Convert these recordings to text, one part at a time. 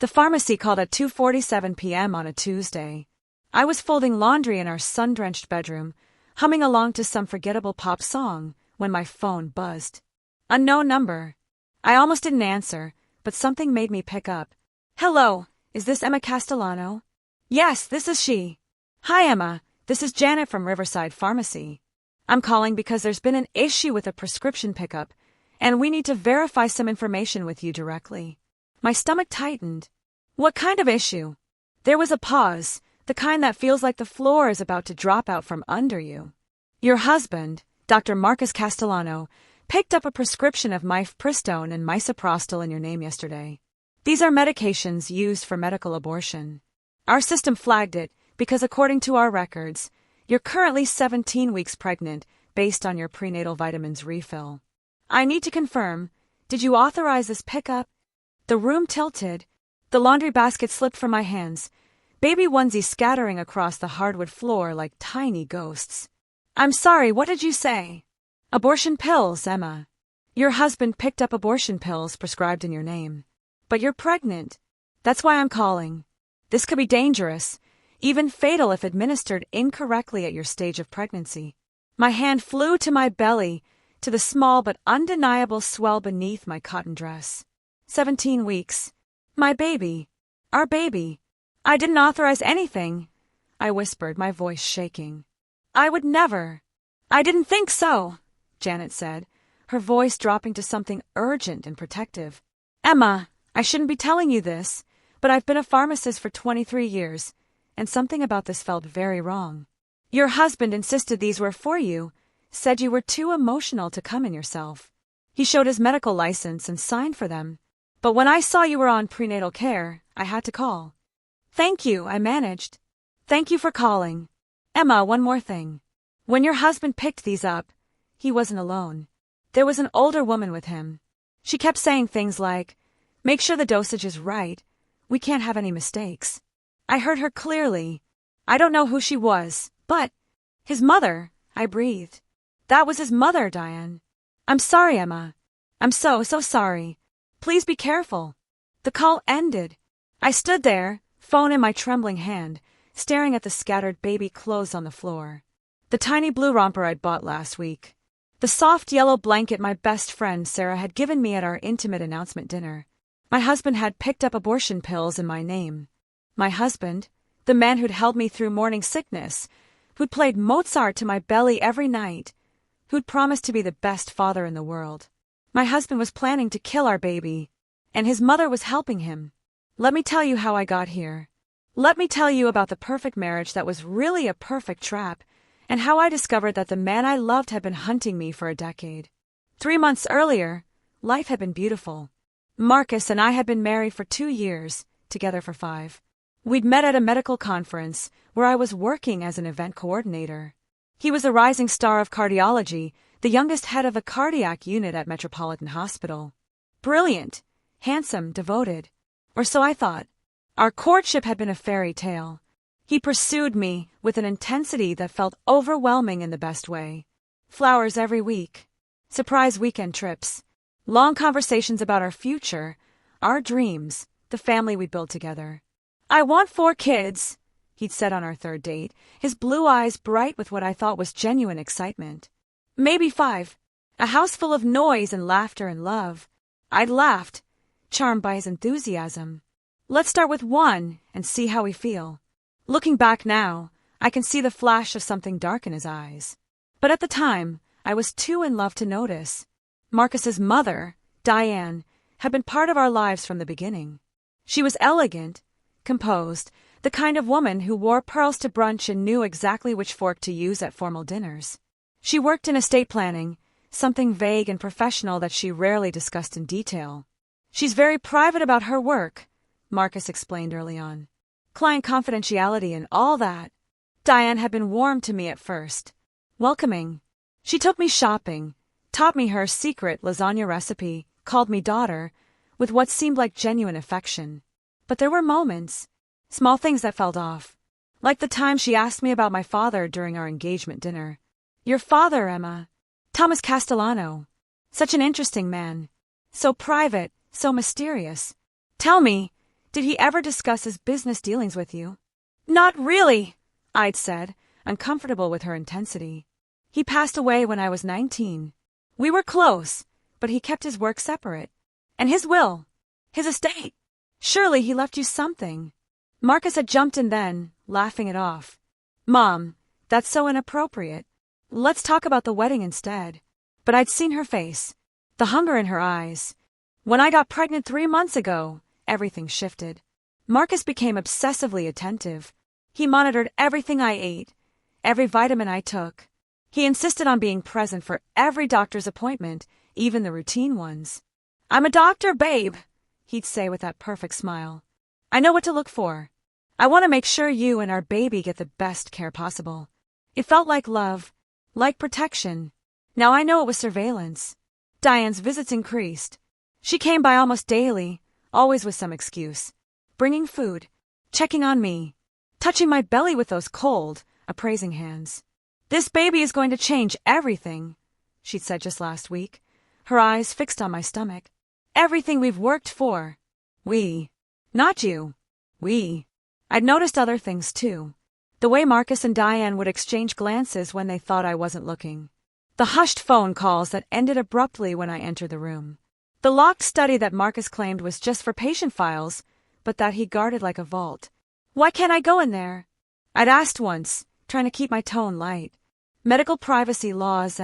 The pharmacy called at 2:47 p.m. on a Tuesday. I was folding laundry in our sun-drenched bedroom, humming along to some forgettable pop song, when my phone buzzed. Unknown number. I almost didn't answer, but something made me pick up. Hello, is this Emma Castellano? Yes, this is she. Hi, Emma. This is Janet from Riverside Pharmacy. I'm calling because there's been an issue with a prescription pickup, and we need to verify some information with you directly. My stomach tightened. What kind of issue? There was a pause, the kind that feels like the floor is about to drop out from under you. Your husband, Dr. Marcus Castellano, picked up a prescription of mifepristone and misoprostol in your name yesterday. These are medications used for medical abortion. Our system flagged it because according to our records, you're currently 17 weeks pregnant based on your prenatal vitamins refill. I need to confirm, did you authorize this pickup? The room tilted. The laundry basket slipped from my hands, baby onesies scattering across the hardwood floor like tiny ghosts. I'm sorry, what did you say? Abortion pills, Emma. Your husband picked up abortion pills prescribed in your name. But you're pregnant. That's why I'm calling. This could be dangerous, even fatal if administered incorrectly at your stage of pregnancy. My hand flew to my belly, to the small but undeniable swell beneath my cotton dress. 17 weeks. My baby. Our baby. I didn't authorize anything, I whispered, my voice shaking. I would never. I didn't think so, Janet said, her voice dropping to something urgent and protective. Emma, I shouldn't be telling you this, but I've been a pharmacist for 23 years, and something about this felt very wrong. Your husband insisted these were for you, said you were too emotional to come in yourself. He showed his medical license and signed for them. But when I saw you were on prenatal care, I had to call. Thank you, I managed. Thank you for calling. Emma, one more thing. When your husband picked these up, he wasn't alone. There was an older woman with him. She kept saying things like, make sure the dosage is right. We can't have any mistakes. I heard her clearly. I don't know who she was, but his mother, I breathed. That was his mother, Diane. I'm sorry, Emma. I'm so sorry. Please be careful. The call ended. I stood there, phone in my trembling hand, staring at the scattered baby clothes on the floor. The tiny blue romper I'd bought last week. The soft yellow blanket my best friend Sarah had given me at our intimate announcement dinner. My husband had picked up abortion pills in my name. My husband, the man who'd held me through morning sickness, who'd played Mozart to my belly every night, who'd promised to be the best father in the world. My husband was planning to kill our baby, and his mother was helping him. Let me tell you how I got here. Let me tell you about the perfect marriage that was really a perfect trap, and how I discovered that the man I loved had been hunting me for a decade. 3 months earlier, life had been beautiful. Marcus and I had been married for 2 years, together for 5. We'd met at a medical conference where I was working as an event coordinator. He was a rising star of cardiology, the youngest head of a cardiac unit at Metropolitan Hospital. Brilliant, handsome, devoted. Or so I thought. Our courtship had been a fairy tale. He pursued me with an intensity that felt overwhelming in the best way. Flowers every week. Surprise weekend trips. Long conversations about our future, our dreams, the family we'd build together. I want 4 kids, he'd said on our 3rd date, his blue eyes bright with what I thought was genuine excitement. Maybe 5. A house full of noise and laughter and love. I'd laughed, charmed by his enthusiasm. Let's start with 1 and see how we feel. Looking back now, I can see the flash of something dark in his eyes. But at the time, I was too in love to notice. Marcus's mother, Diane, had been part of our lives from the beginning. She was elegant, composed, the kind of woman who wore pearls to brunch and knew exactly which fork to use at formal dinners. She worked in estate planning, something vague and professional that she rarely discussed in detail. She's very private about her work, Marcus explained early on. Client confidentiality and all that. Diane had been warm to me at first. Welcoming. She took me shopping, taught me her secret lasagna recipe, called me daughter, with what seemed like genuine affection. But there were moments, small things that felt off. Like the time she asked me about my father during our engagement dinner. Your father, Emma. Thomas Castellano. Such an interesting man. So private, so mysterious. Tell me, Did he ever discuss his business dealings with you? Not really, I'd said, uncomfortable with her intensity. He passed away when I was 19. We were close, but he kept his work separate. And his will, his estate. Surely he left you something. Marcus had jumped in then, laughing it off. Mom, that's so inappropriate. Let's talk about the wedding instead. But I'd seen her face, the hunger in her eyes. When I got pregnant 3 months ago, everything shifted. Marcus became obsessively attentive. He monitored everything I ate, every vitamin I took. He insisted on being present for every doctor's appointment, even the routine ones. I'm a doctor, babe, he'd say with that perfect smile. I know what to look for. I want to make sure you and our baby get the best care possible. It felt like love, like protection. Now I know it was surveillance. Diane's visits increased. She came by almost daily, always with some excuse. Bringing food, checking on me, touching my belly with those cold, appraising hands. This baby is going to change everything, she'd said just last week, her eyes fixed on my stomach. Everything we've worked for. We. Not you. We. I'd noticed other things too. The way Marcus and Diane would exchange glances when they thought I wasn't looking. The hushed phone calls that ended abruptly when I entered the room. The locked study that Marcus claimed was just for patient files, but that he guarded like a vault. Why can't I go in there? I'd asked once, trying to keep my tone light. Medical privacy laws,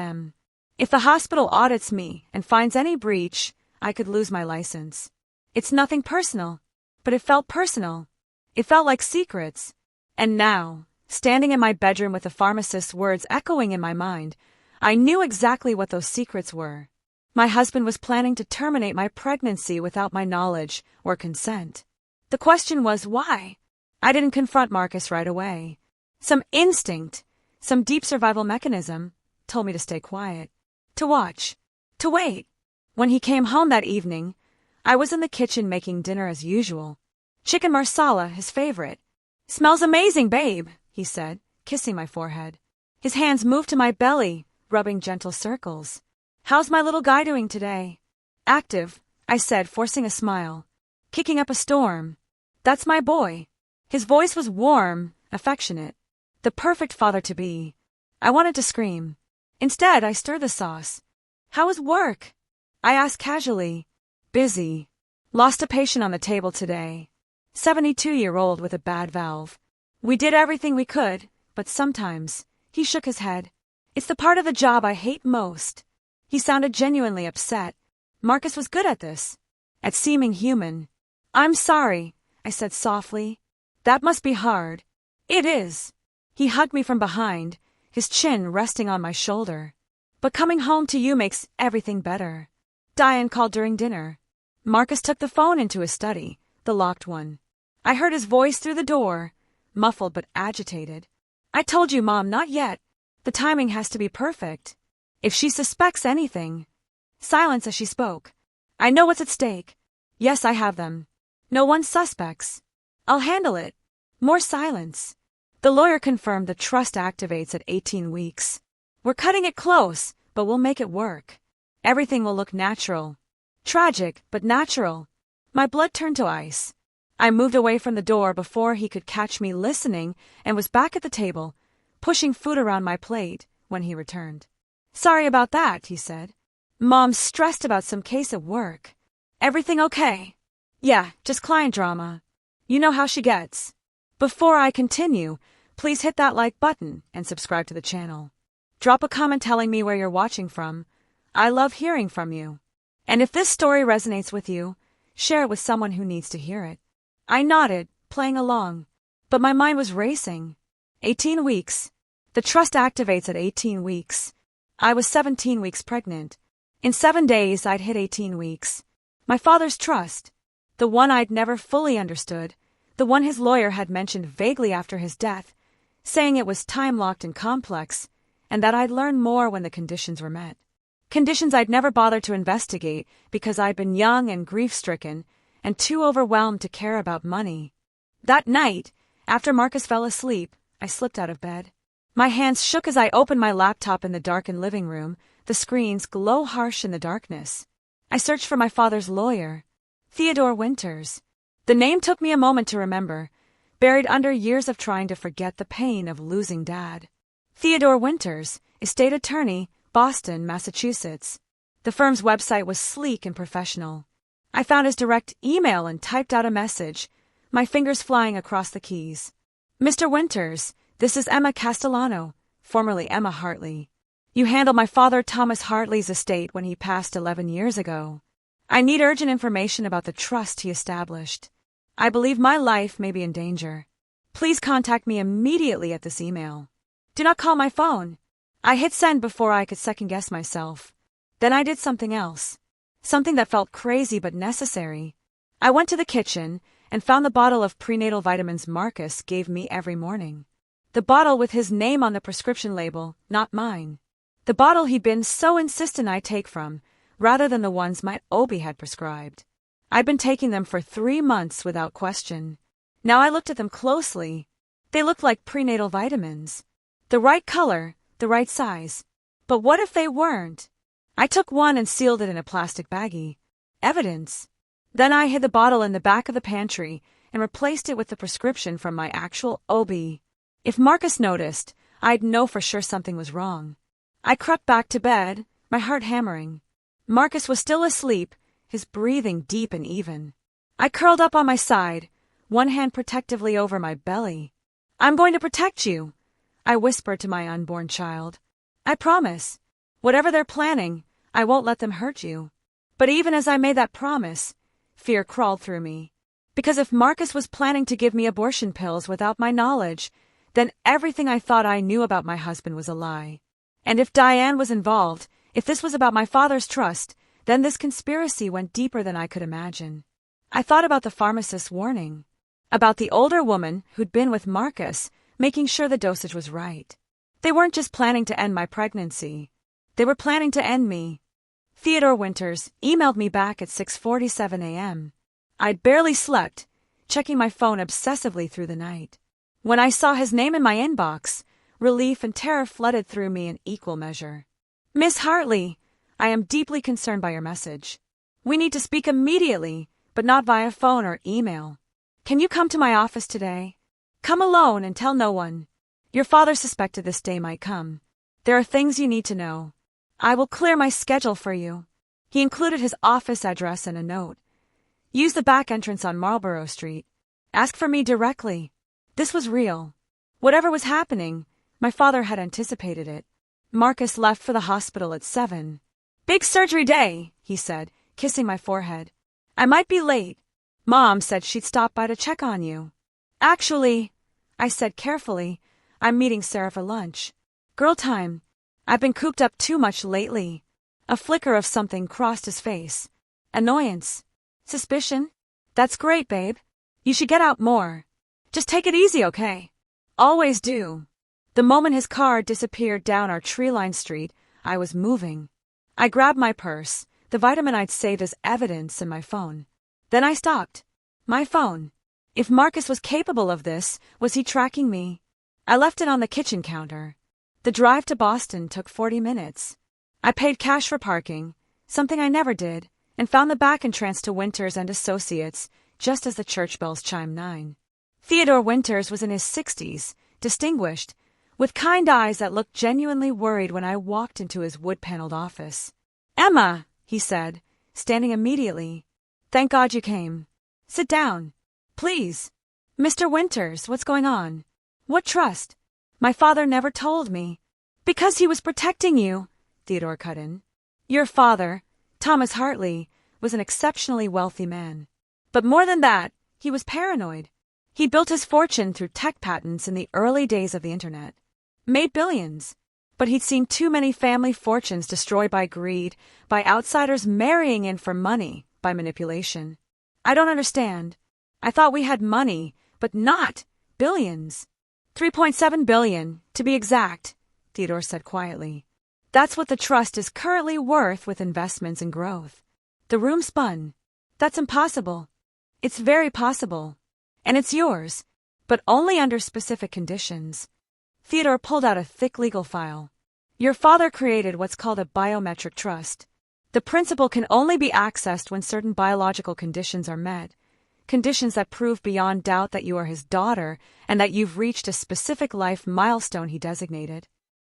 If the hospital audits me and finds any breach, I could lose my license. It's nothing personal, but it felt personal. It felt like secrets. And now, standing in my bedroom with the pharmacist's words echoing in my mind, I knew exactly what those secrets were. My husband was planning to terminate my pregnancy without my knowledge or consent. The question was why? I didn't confront Marcus right away. Some instinct, some deep survival mechanism, told me to stay quiet, to watch, to wait. When he came home that evening, I was in the kitchen making dinner as usual. Chicken marsala, his favorite. Smells amazing, babe, he said, kissing my forehead. His hands moved to my belly, rubbing gentle circles. How's my little guy doing today? Active, I said, forcing a smile. Kicking up a storm. That's my boy. His voice was warm, affectionate. The perfect father-to-be. I wanted to scream. Instead, I stirred the sauce. How was work? I asked casually. Busy. Lost a patient on the table today. 72-year-old with a bad valve. We did everything we could, but sometimes, he shook his head. It's the part of the job I hate most. He sounded genuinely upset. Marcus was good at this. At seeming human. I'm sorry, I said softly. That must be hard. It is. He hugged me from behind, his chin resting on my shoulder. But coming home to you makes everything better. Diane called during dinner. Marcus took the phone into his study, the locked one. I heard his voice through the door, muffled but agitated. I told you, Mom, not yet. The timing has to be perfect. If she suspects anything. Silence as she spoke. I know what's at stake. Yes, I have them. No one suspects. I'll handle it. More silence. The lawyer confirmed the trust activates at 18 weeks. We're cutting it close, but we'll make it work. Everything will look natural. Tragic, but natural. My blood turned to ice. I moved away from the door before he could catch me listening and was back at the table, pushing food around my plate when he returned. Sorry about that, he said. Mom's stressed about some case at work. Everything okay? Yeah, just client drama. You know how she gets. Before I continue, please hit that like button and subscribe to the channel. Drop a comment telling me where you're watching from. I love hearing from you. And if this story resonates with you, share it with someone who needs to hear it. I nodded, playing along, but my mind was racing. 18 weeks. The trust activates at 18 weeks. I was 17 weeks pregnant. In 7 days, I'd hit 18 weeks. My father's trust, the one I'd never fully understood, the one his lawyer had mentioned vaguely after his death, saying it was time-locked and complex, and that I'd learn more when the conditions were met. Conditions I'd never bothered to investigate because I'd been young and grief-stricken and too overwhelmed to care about money. That night, after Marcus fell asleep, I slipped out of bed. My hands shook as I opened my laptop in the darkened living room, the screens glow harsh in the darkness. I searched for my father's lawyer, Theodore Winters. The name took me a moment to remember, buried under years of trying to forget the pain of losing Dad. Theodore Winters, estate attorney, Boston, Massachusetts. The firm's website was sleek and professional. I found his direct email and typed out a message, my fingers flying across the keys. Mr. Winters, this is Emma Castellano, formerly Emma Hartley. You handled my father Thomas Hartley's estate when he passed 11 years ago. I need urgent information about the trust he established. I believe my life may be in danger. Please contact me immediately at this email. Do not call my phone. I hit send before I could second-guess myself. Then I did something else. Something that felt crazy but necessary. I went to the kitchen and found the bottle of prenatal vitamins Marcus gave me every morning. The bottle with his name on the prescription label, not mine. The bottle he'd been so insistent I take from, rather than the ones my OB had prescribed. I'd been taking them for 3 months without question. Now I looked at them closely. They looked like prenatal vitamins. The right color, the right size. But what if they weren't? I took one and sealed it in a plastic baggie. Evidence. Then I hid the bottle in the back of the pantry and replaced it with the prescription from my actual OB. If Marcus noticed, I'd know for sure something was wrong. I crept back to bed, my heart hammering. Marcus was still asleep, his breathing deep and even. I curled up on my side, one hand protectively over my belly. I'm going to protect you, I whispered to my unborn child. I promise. Whatever they're planning, I won't let them hurt you. But even as I made that promise, fear crawled through me. Because if Marcus was planning to give me abortion pills without my knowledge, then everything I thought I knew about my husband was a lie. And if Diane was involved, if this was about my father's trust, then this conspiracy went deeper than I could imagine. I thought about the pharmacist's warning. About the older woman who'd been with Marcus, making sure the dosage was right. They weren't just planning to end my pregnancy. They were planning to end me. Theodore Winters emailed me back at 6:47 a.m. I'd barely slept, checking my phone obsessively through the night. When I saw his name in my inbox, relief and terror flooded through me in equal measure. Miss Hartley, I am deeply concerned by your message. We need to speak immediately, but not via phone or email. Can you come to my office today? Come alone and tell no one. Your father suspected this day might come. There are things you need to know. I will clear my schedule for you. He included his office address and a note. Use the back entrance on Marlborough Street. Ask for me directly. This was real. Whatever was happening, my father had anticipated it. Marcus left for the hospital at 7. Big surgery day, he said, kissing my forehead. I might be late. Mom said she'd stop by to check on you. Actually, I said carefully, I'm meeting Sarah for lunch. Girl time. I've been cooped up too much lately. A flicker of something crossed his face. Annoyance. Suspicion. That's great, babe. You should get out more. Just take it easy, okay? Always do. The moment his car disappeared down our tree-lined street, I was moving. I grabbed my purse, the vitamin I'd saved as evidence, and my phone. Then I stopped. My phone. If Marcus was capable of this, was he tracking me? I left it on the kitchen counter. The drive to Boston took 40 minutes. I paid cash for parking, something I never did, and found the back entrance to Winters and Associates just as the church bells chimed 9. Theodore Winters was in his 60s, distinguished, with kind eyes that looked genuinely worried when I walked into his wood-paneled office. Emma, he said, standing immediately. Thank God you came. Sit down. Please. Mr. Winters, what's going on? What trust? My father never told me. Because he was protecting you, Theodore cut in. Your father, Thomas Hartley, was an exceptionally wealthy man. But more than that, he was paranoid. He built his fortune through tech patents in the early days of the internet. Made billions. But he'd seen too many family fortunes destroyed by greed, by outsiders marrying in for money, by manipulation. I don't understand. I thought we had money, but not billions. 3.7 billion, to be exact, Theodore said quietly. That's what the trust is currently worth with investments and growth. The room spun. That's impossible. It's very possible. And it's yours, but only under specific conditions. Theodore pulled out a thick legal file. Your father created what's called a biometric trust. The principal can only be accessed when certain biological conditions are met. conditions that prove beyond doubt that you are his daughter and that you've reached a specific life milestone he designated.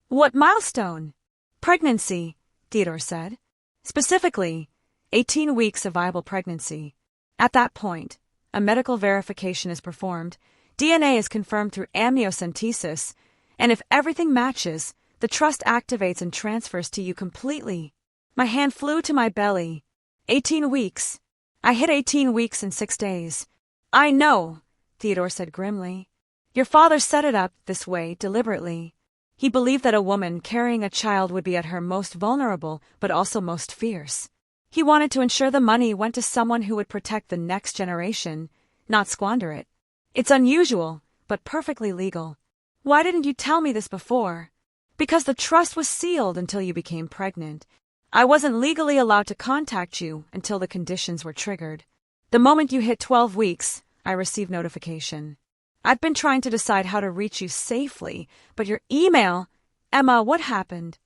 What milestone? Pregnancy, Theodore said. Specifically, 18 weeks of viable pregnancy. At that point, a medical verification is performed, DNA is confirmed through amniocentesis, and if everything matches, the trust activates and transfers to you completely. My hand flew to my belly. 18 weeks. I hit 18 weeks in 6 days. I know, Theodore said grimly. Your father set it up this way deliberately. He believed that a woman carrying a child would be at her most vulnerable, but also most fierce. He wanted to ensure the money went to someone who would protect the next generation, not squander it. It's unusual, but perfectly legal. Why didn't you tell me this before? Because the trust was sealed until you became pregnant. I wasn't legally allowed to contact you until the conditions were triggered. The moment you hit 12 weeks, I received notification. I've been trying to decide how to reach you safely, but your email… Emma, what happened?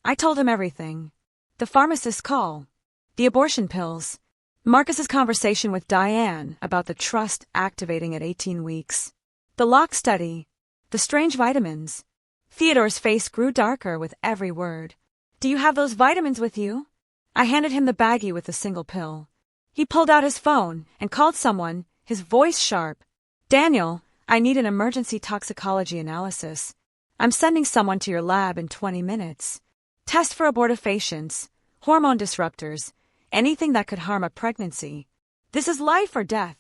I told him everything. The pharmacist's call. The abortion pills. Marcus's conversation with Diane about the trust activating at 18 weeks. The lock study. The strange vitamins. Theodore's face grew darker with every word. Do you have those vitamins with you? I handed him the baggie with the single pill. He pulled out his phone and called someone, his voice sharp. Daniel, I need an emergency toxicology analysis. I'm sending someone to your lab in 20 minutes. Test for abortifacients, hormone disruptors, anything that could harm a pregnancy. This is life or death.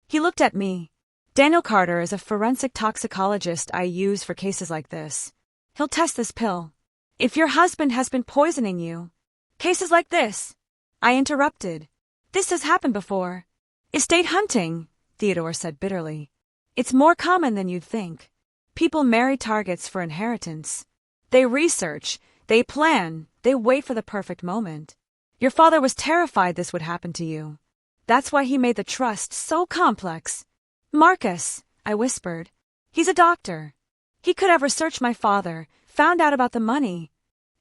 He looked at me. Daniel Carter is a forensic toxicologist I use for cases like this. He'll test this pill. If your husband has been poisoning you. Cases like this. I interrupted. This has happened before. Estate hunting, Theodore said bitterly. It's more common than you'd think. People marry targets for inheritance. They research, they plan, they wait for the perfect moment. Your father was terrified this would happen to you. That's why he made the trust so complex. Marcus, I whispered. He's a doctor. He could have researched my father, found out about the money.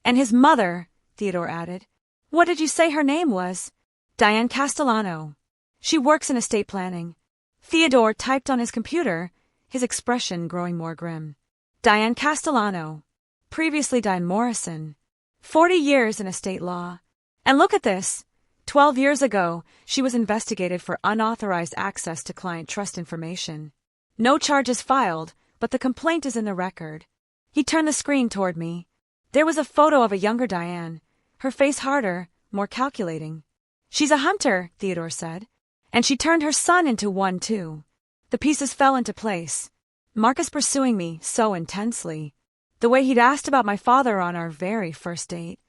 And his mother, Theodore added. What did you say her name was? Diane Castellano. She works in estate planning. Theodore typed on his computer, his expression growing more grim. Diane Castellano. Previously Diane Morrison. 40 years in estate law. And look at this. 12 years ago, she was investigated for unauthorized access to client trust information. No charges filed, but the complaint is in the record. He turned the screen toward me. There was a photo of a younger Diane, her face harder, more calculating. She's a hunter, Theodore said. And she turned her son into one, too. The pieces fell into place. Marcus pursuing me so intensely. The way he'd asked about my father on our very first date.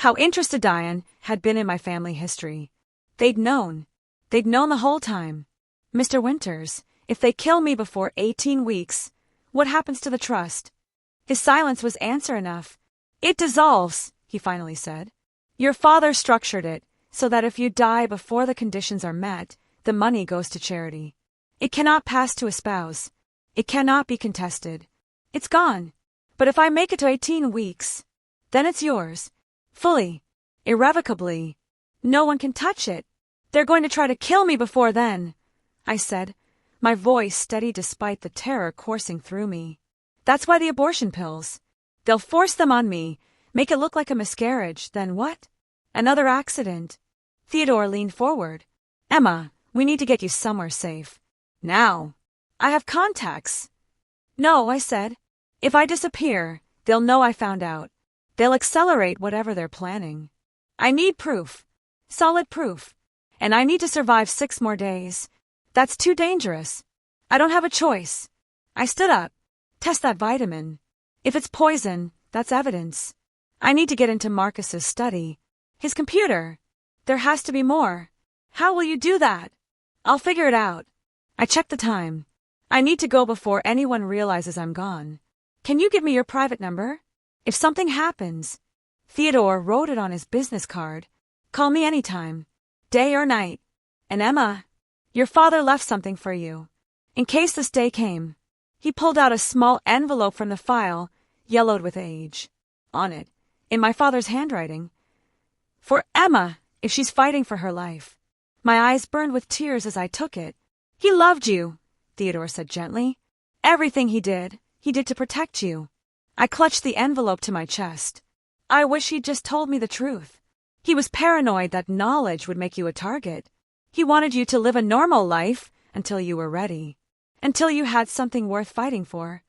How interested Diane had been in my family history. They'd known the whole time. Mr. Winters, if they kill me before 18 weeks, what happens to the trust? His silence was answer enough. It dissolves, he finally said. Your father structured it so that if you die before the conditions are met, the money goes to charity. It cannot pass to a spouse. It cannot be contested. It's gone. But if I make it to 18 weeks, then it's yours. Fully. Irrevocably. No one can touch it. They're going to try to kill me before then, I said, my voice steady despite the terror coursing through me. That's why the abortion pills. They'll force them on me, make it look like a miscarriage, then what? Another accident. Theodore leaned forward. Emma, we need to get you somewhere safe. Now. I have contacts. No, I said. If I disappear, they'll know I found out. They'll accelerate whatever they're planning. I need proof. Solid proof. And I need to survive 6 more days. That's too dangerous. I don't have a choice. I stood up. Test that vitamin. If it's poison, that's evidence. I need to get into Marcus's study. His computer. There has to be more. How will you do that? I'll figure it out. I checked the time. I need to go before anyone realizes I'm gone. Can you give me your private number? If something happens. Theodore wrote it on his business card. Call me anytime. Day or night. And Emma, your father left something for you. In case this day came. He pulled out a small envelope from the file, yellowed with age. On it, in my father's handwriting. For Emma, if she's fighting for her life. My eyes burned with tears as I took it. He loved you, Theodore said gently. Everything he did to protect you. I clutched the envelope to my chest. I wish he'd just told me the truth. He was paranoid that knowledge would make you a target. He wanted you to live a normal life until you were ready. Until you had something worth fighting for.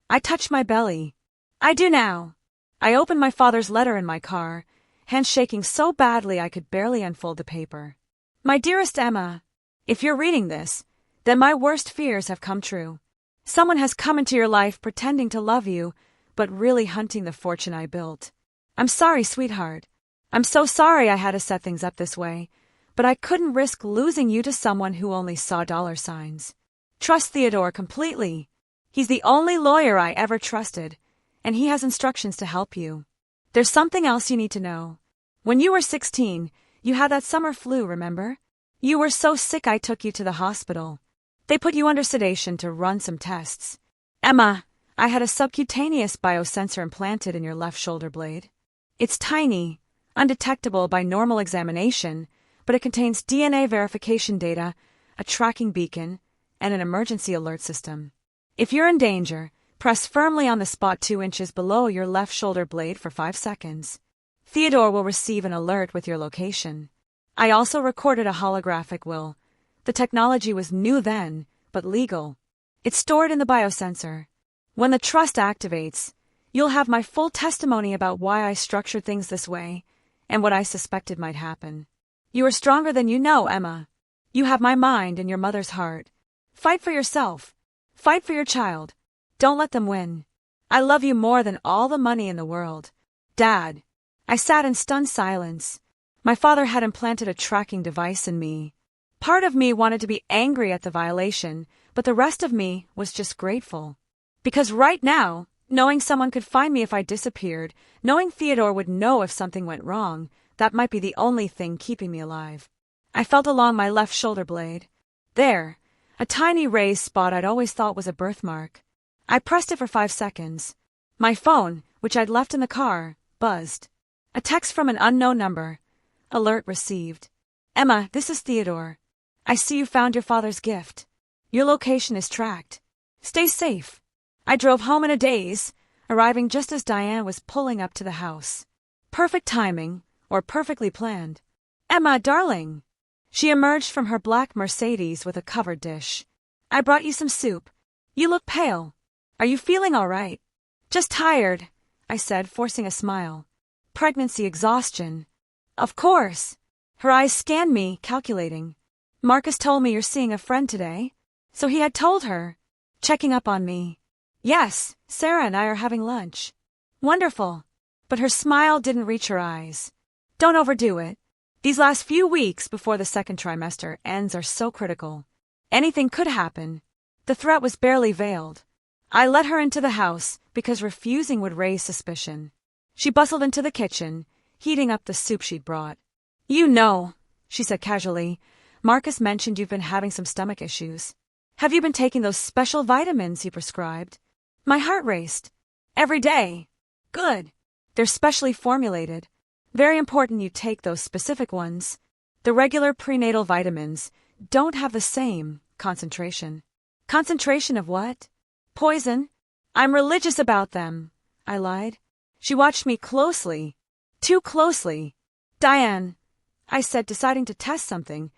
I touched my belly. I do now. I opened my father's letter in my car, hands shaking so badly I could barely unfold the paper. My dearest Emma, if you're reading this, then my worst fears have come true. Someone has come into your life pretending to love you, but really hunting the fortune I built. I'm sorry, sweetheart. I'm so sorry I had to set things up this way, but I couldn't risk losing you to someone who only saw dollar signs. Trust Theodore completely. He's the only lawyer I ever trusted, and he has instructions to help you. There's something else you need to know. When you were 16, you had that summer flu, remember? You were so sick I took you to the hospital. They put you under sedation to run some tests. Emma, I had a subcutaneous biosensor implanted in your left shoulder blade. It's tiny, undetectable by normal examination, but it contains DNA verification data, a tracking beacon, and an emergency alert system. If you're in danger, press firmly on the spot 2 inches below your left shoulder blade for 5 seconds. Theodore will receive an alert with your location. I also recorded a holographic will. The technology was new then, but legal. It's stored in the biosensor. When the trust activates, you'll have my full testimony about why I structured things this way and what I suspected might happen. You are stronger than you know, Emma. You have my mind and your mother's heart. Fight for yourself. Fight for your child. Don't let them win. I love you more than all the money in the world. Dad. I sat in stunned silence. My father had implanted a tracking device in me. Part of me wanted to be angry at the violation, but the rest of me was just grateful. Because right now, knowing someone could find me if I disappeared, knowing Theodore would know if something went wrong, that might be the only thing keeping me alive. I felt along my left shoulder blade. There, a tiny raised spot I'd always thought was a birthmark. I pressed it for 5 seconds. My phone, which I'd left in the car, buzzed. A text from an unknown number. Alert received. Emma, this is Theodore. I see you found your father's gift. Your location is tracked. Stay safe. I drove home in a daze, arriving just as Diane was pulling up to the house. Perfect timing, or perfectly planned. Emma, darling. She emerged from her black Mercedes with a covered dish. I brought you some soup. You look pale. Are you feeling all right? Just tired, I said, forcing a smile. Pregnancy exhaustion. Of course. Her eyes scanned me, calculating. Marcus told me you're seeing a friend today. So he had told her. Checking up on me. Yes, Sarah and I are having lunch. Wonderful. But her smile didn't reach her eyes. Don't overdo it. These last few weeks before the second trimester ends are so critical. Anything could happen. The threat was barely veiled. I let her into the house because refusing would raise suspicion. She bustled into the kitchen, heating up the soup she'd brought. You know, she said casually, Marcus mentioned you've been having some stomach issues. Have you been taking those special vitamins he prescribed? My heart raced. Every day. Good. They're specially formulated. Very important you take those specific ones. The regular prenatal vitamins don't have the same concentration. Concentration of what? Poison. I'm religious about them, I lied. She watched me closely. Too closely. Diane, I said, deciding to test something.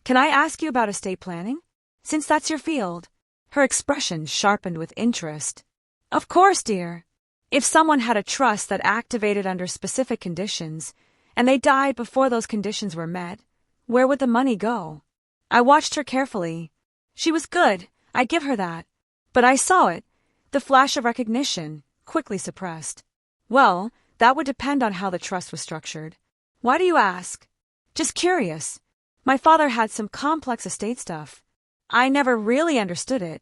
Can I ask you about estate planning? Since that's your field. Her expression sharpened with interest. Of course, dear. If someone had a trust that activated under specific conditions, and they died before those conditions were met, where would the money go? I watched her carefully. She was good, I give her that. But I saw it, the flash of recognition, quickly suppressed. Well, that would depend on how the trust was structured. Why do you ask? Just curious. My father had some complex estate stuff. I never really understood it.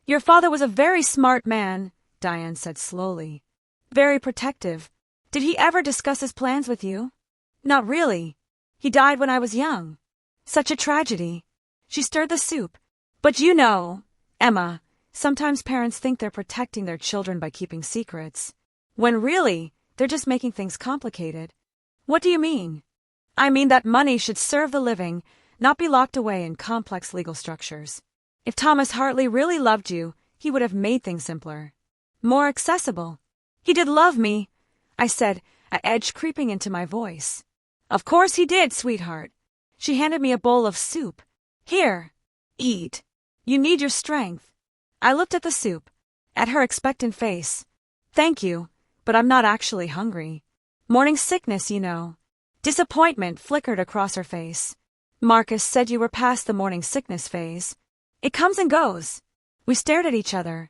Your father was a very smart man, Diane said slowly. Very protective. Did he ever discuss his plans with you? Not really. He died when I was young. Such a tragedy. She stirred the soup. But you know, Emma, sometimes parents think they're protecting their children by keeping secrets, when really, they're just making things complicated. What do you mean? I mean that money should serve the living, not be locked away in complex legal structures. If Thomas Hartley really loved you, he would have made things simpler. More accessible. He did love me, I said, an edge creeping into my voice. Of course he did, sweetheart. She handed me a bowl of soup. Here, eat. You need your strength. I looked at the soup, at her expectant face. Thank you, but I'm not actually hungry. Morning sickness, you know. Disappointment flickered across her face. Marcus said you were past the morning sickness phase. It comes and goes. We stared at each other.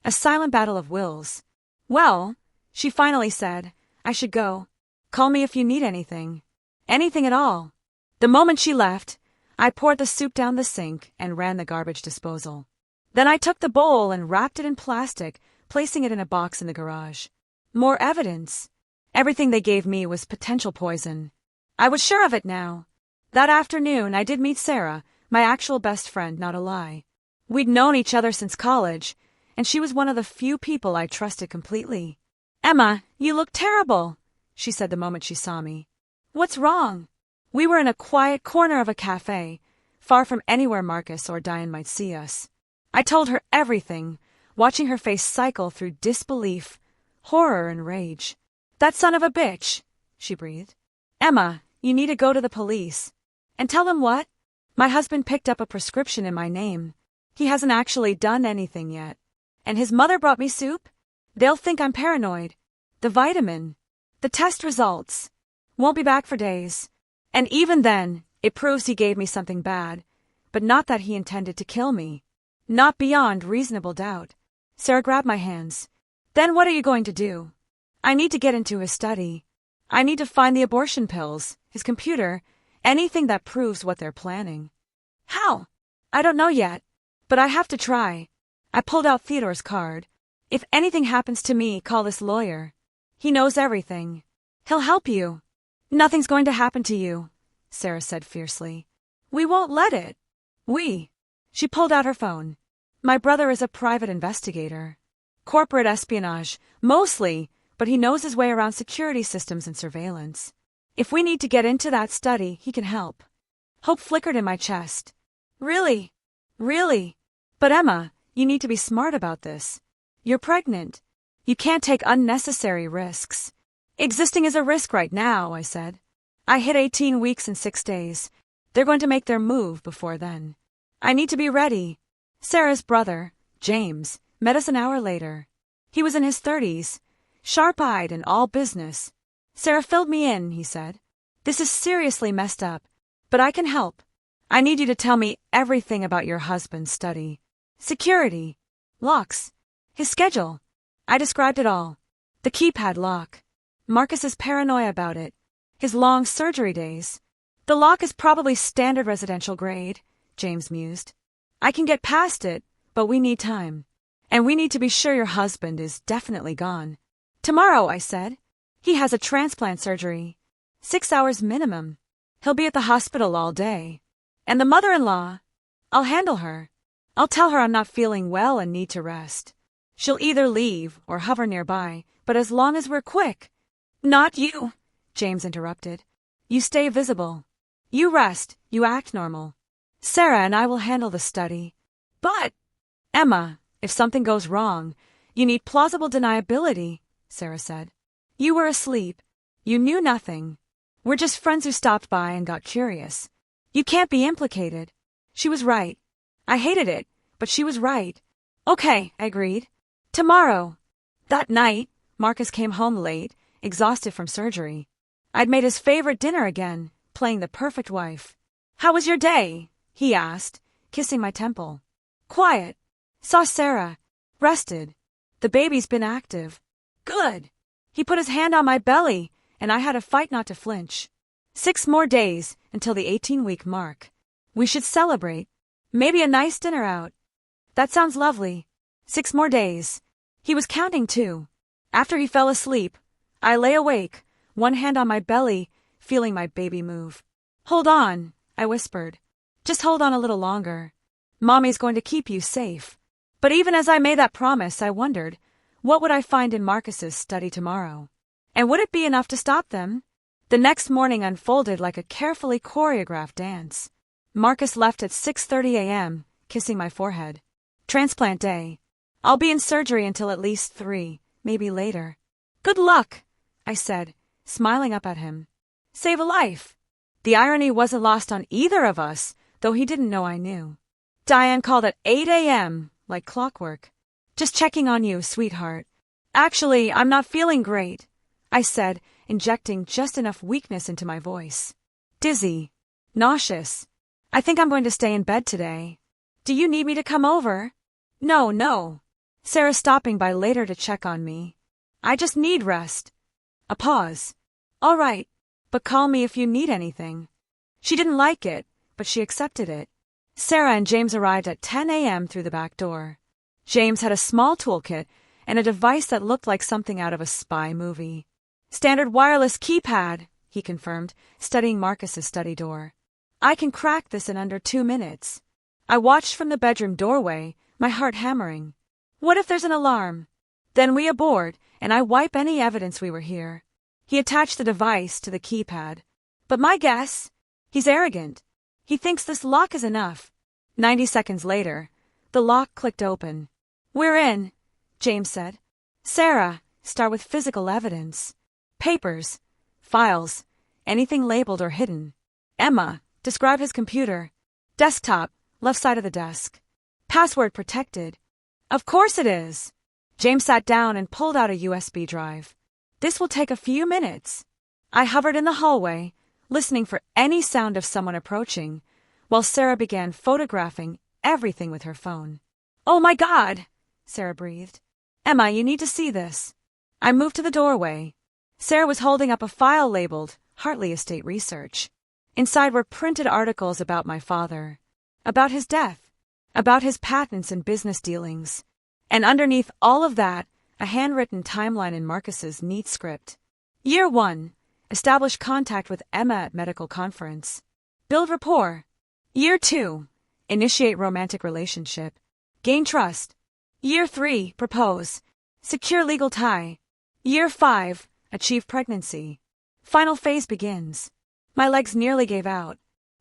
A silent battle of wills. Well, she finally said, I should go. Call me if you need anything. Anything at all. The moment she left, I poured the soup down the sink and ran the garbage disposal. Then I took the bowl and wrapped it in plastic, placing it in a box in the garage. More evidence. Everything they gave me was potential poison. I was sure of it now. That afternoon, I did meet Sarah, my actual best friend, not a lie. We'd known each other since college, and she was one of the few people I trusted completely. Emma, you look terrible, she said the moment she saw me. What's wrong? We were in a quiet corner of a cafe, far from anywhere Marcus or Diane might see us. I told her everything, watching her face cycle through disbelief, horror, and rage. That son of a bitch, she breathed. Emma, you need to go to the police. And tell them what? My husband picked up a prescription in my name. He hasn't actually done anything yet. And his mother brought me soup? They'll think I'm paranoid. The vitamin. The test results. Won't be back for days. And even then, it proves he gave me something bad, but not that he intended to kill me. Not beyond reasonable doubt. Sarah grabbed my hands. Then what are you going to do? I need to get into his study. I need to find the abortion pills, his computer, anything that proves what they're planning. How? I don't know yet, but I have to try. I pulled out Theodore's card. If anything happens to me, call this lawyer. He knows everything. He'll help you. Nothing's going to happen to you, Sarah said fiercely. We won't let it. We. She pulled out her phone. My brother is a private investigator. Corporate espionage, mostly, but he knows his way around security systems and surveillance. If we need to get into that study, he can help. Hope flickered in my chest. Really? Really? But Emma, you need to be smart about this. You're pregnant. You can't take unnecessary risks. Existing is a risk right now, I said. I hit 18 weeks and 6 days. They're going to make their move before then. I need to be ready. Sarah's brother, James, met us an hour later. He was in his 30s, sharp-eyed and all business. Sarah filled me in, he said. This is seriously messed up, but I can help. I need you to tell me everything about your husband's study. Security. Locks. His schedule. I described it all. The keypad lock. Marcus's paranoia about it. His long surgery days. The lock is probably standard residential grade, James mused. I can get past it, but we need time. And we need to be sure your husband is definitely gone. Tomorrow, I said. He has a transplant surgery. 6 hours minimum. He'll be at the hospital all day. And the mother-in-law, I'll handle her. I'll tell her I'm not feeling well and need to rest. She'll either leave or hover nearby, but as long as we're quick. Not you, James interrupted. You stay visible. You rest, you act normal. Sarah and I will handle the study. But, Emma, if something goes wrong, you need plausible deniability, Sarah said. You were asleep. You knew nothing. We're just friends who stopped by and got curious. You can't be implicated. She was right. I hated it, but she was right. Okay, I agreed. Tomorrow. That night, Marcus came home late, exhausted from surgery. I'd made his favorite dinner again, playing the perfect wife. How was your day? He asked, kissing my temple. Quiet. Saw Sarah. Rested. The baby's been active. Good. He put his hand on my belly, and I had to fight not to flinch. 6 more days until the 18-week mark. We should celebrate. Maybe a nice dinner out. That sounds lovely. 6 more days. He was counting too. After he fell asleep, I lay awake, one hand on my belly, feeling my baby move. Hold on, I whispered. Just hold on a little longer. Mommy's going to keep you safe. But even as I made that promise, I wondered, what would I find in Marcus's study tomorrow? And would it be enough to stop them? The next morning unfolded like a carefully choreographed dance. Marcus left at 6:30 a.m., kissing my forehead. Transplant day. I'll be in surgery until at least 3, maybe later. Good luck, I said, smiling up at him. Save a life. The irony wasn't lost on either of us, though he didn't know I knew. Diane called at 8 a.m., like clockwork. Just checking on you, sweetheart. Actually, I'm not feeling great, I said, injecting just enough weakness into my voice. Dizzy. Nauseous. I think I'm going to stay in bed today. Do you need me to come over? No. Sarah's stopping by later to check on me. I just need rest. A pause. All right, but call me if you need anything. She didn't like it, but she accepted it. Sarah and James arrived at 10 a.m. through the back door. James had a small toolkit and a device that looked like something out of a spy movie. Standard wireless keypad, he confirmed, studying Marcus's study door. I can crack this in under 2 minutes. I watched from the bedroom doorway, my heart hammering. What if there's an alarm? Then we aboard, and I wipe any evidence we were here. He attached the device to the keypad. But my guess? He's arrogant. He thinks this lock is enough. 90 seconds later, the lock clicked open. We're in, James said. Sarah, start with physical evidence. Papers, files, anything labeled or hidden. Emma, describe his computer. Desktop, left side of the desk. Password protected. Of course it is. James sat down and pulled out a USB drive. This will take a few minutes. I hovered in the hallway, listening for any sound of someone approaching, while Sarah began photographing everything with her phone. Oh my God, Sarah breathed. Emma, you need to see this. I moved to the doorway. Sarah was holding up a file labeled Hartley Estate Research. Inside were printed articles about my father, about his death, about his patents and business dealings, and underneath all of that, a handwritten timeline in Marcus's neat script. Year 1, establish contact with Emma at medical conference. Build rapport. Year 2, initiate romantic relationship. Gain trust. Year 3, propose. Secure legal tie. Year 5, achieve pregnancy. Final phase begins. My legs nearly gave out.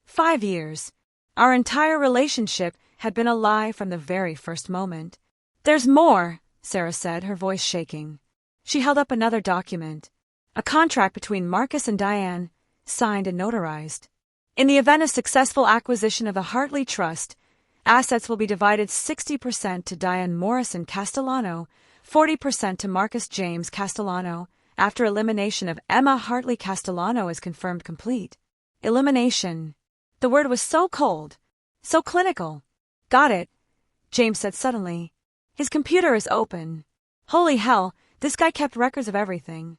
5 years. Our entire relationship had been a lie from the very first moment. There's more, Sarah said, her voice shaking. She held up another document. A contract between Marcus and Diane, signed and notarized. In the event of successful acquisition of the Hartley Trust, assets will be divided 60% to Diane Morrison Castellano, 40% to Marcus James Castellano, after elimination of Emma Hartley Castellano is confirmed complete. Elimination. The word was so cold, so clinical. Got it, James said suddenly. His computer is open. Holy hell, this guy kept records of everything.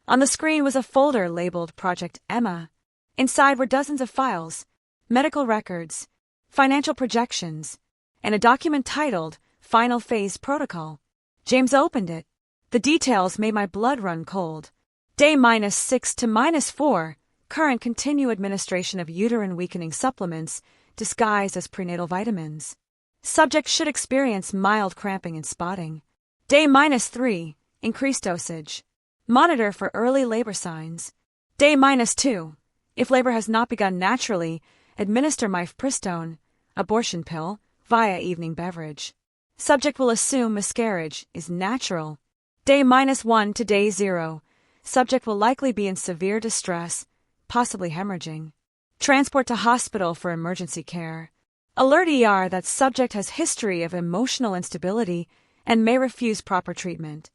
On the screen was a folder labeled Project Emma. Inside were dozens of files, medical records, financial projections, and a document titled Final Phase Protocol. James opened it. The details made my blood run cold. Day -6 to -4, current continue administration of uterine weakening supplements disguised as prenatal vitamins. Subject should experience mild cramping and spotting. Day -3, increased dosage. Monitor for early labor signs. Day -2, if labor has not begun naturally, administer mifepristone, abortion pill, via evening beverage. Subject will assume miscarriage is natural. Day -1 to day 0, subject will likely be in severe distress, possibly hemorrhaging. Transport to hospital for emergency care. Alert ER that subject has history of emotional instability and may refuse proper treatment.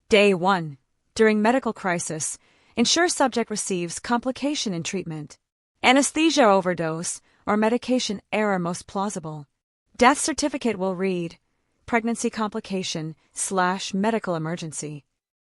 Day 1. During medical crisis, ensure subject receives complication in treatment. Anesthesia overdose or medication error most plausible. Death certificate will read, pregnancy complication/medical emergency.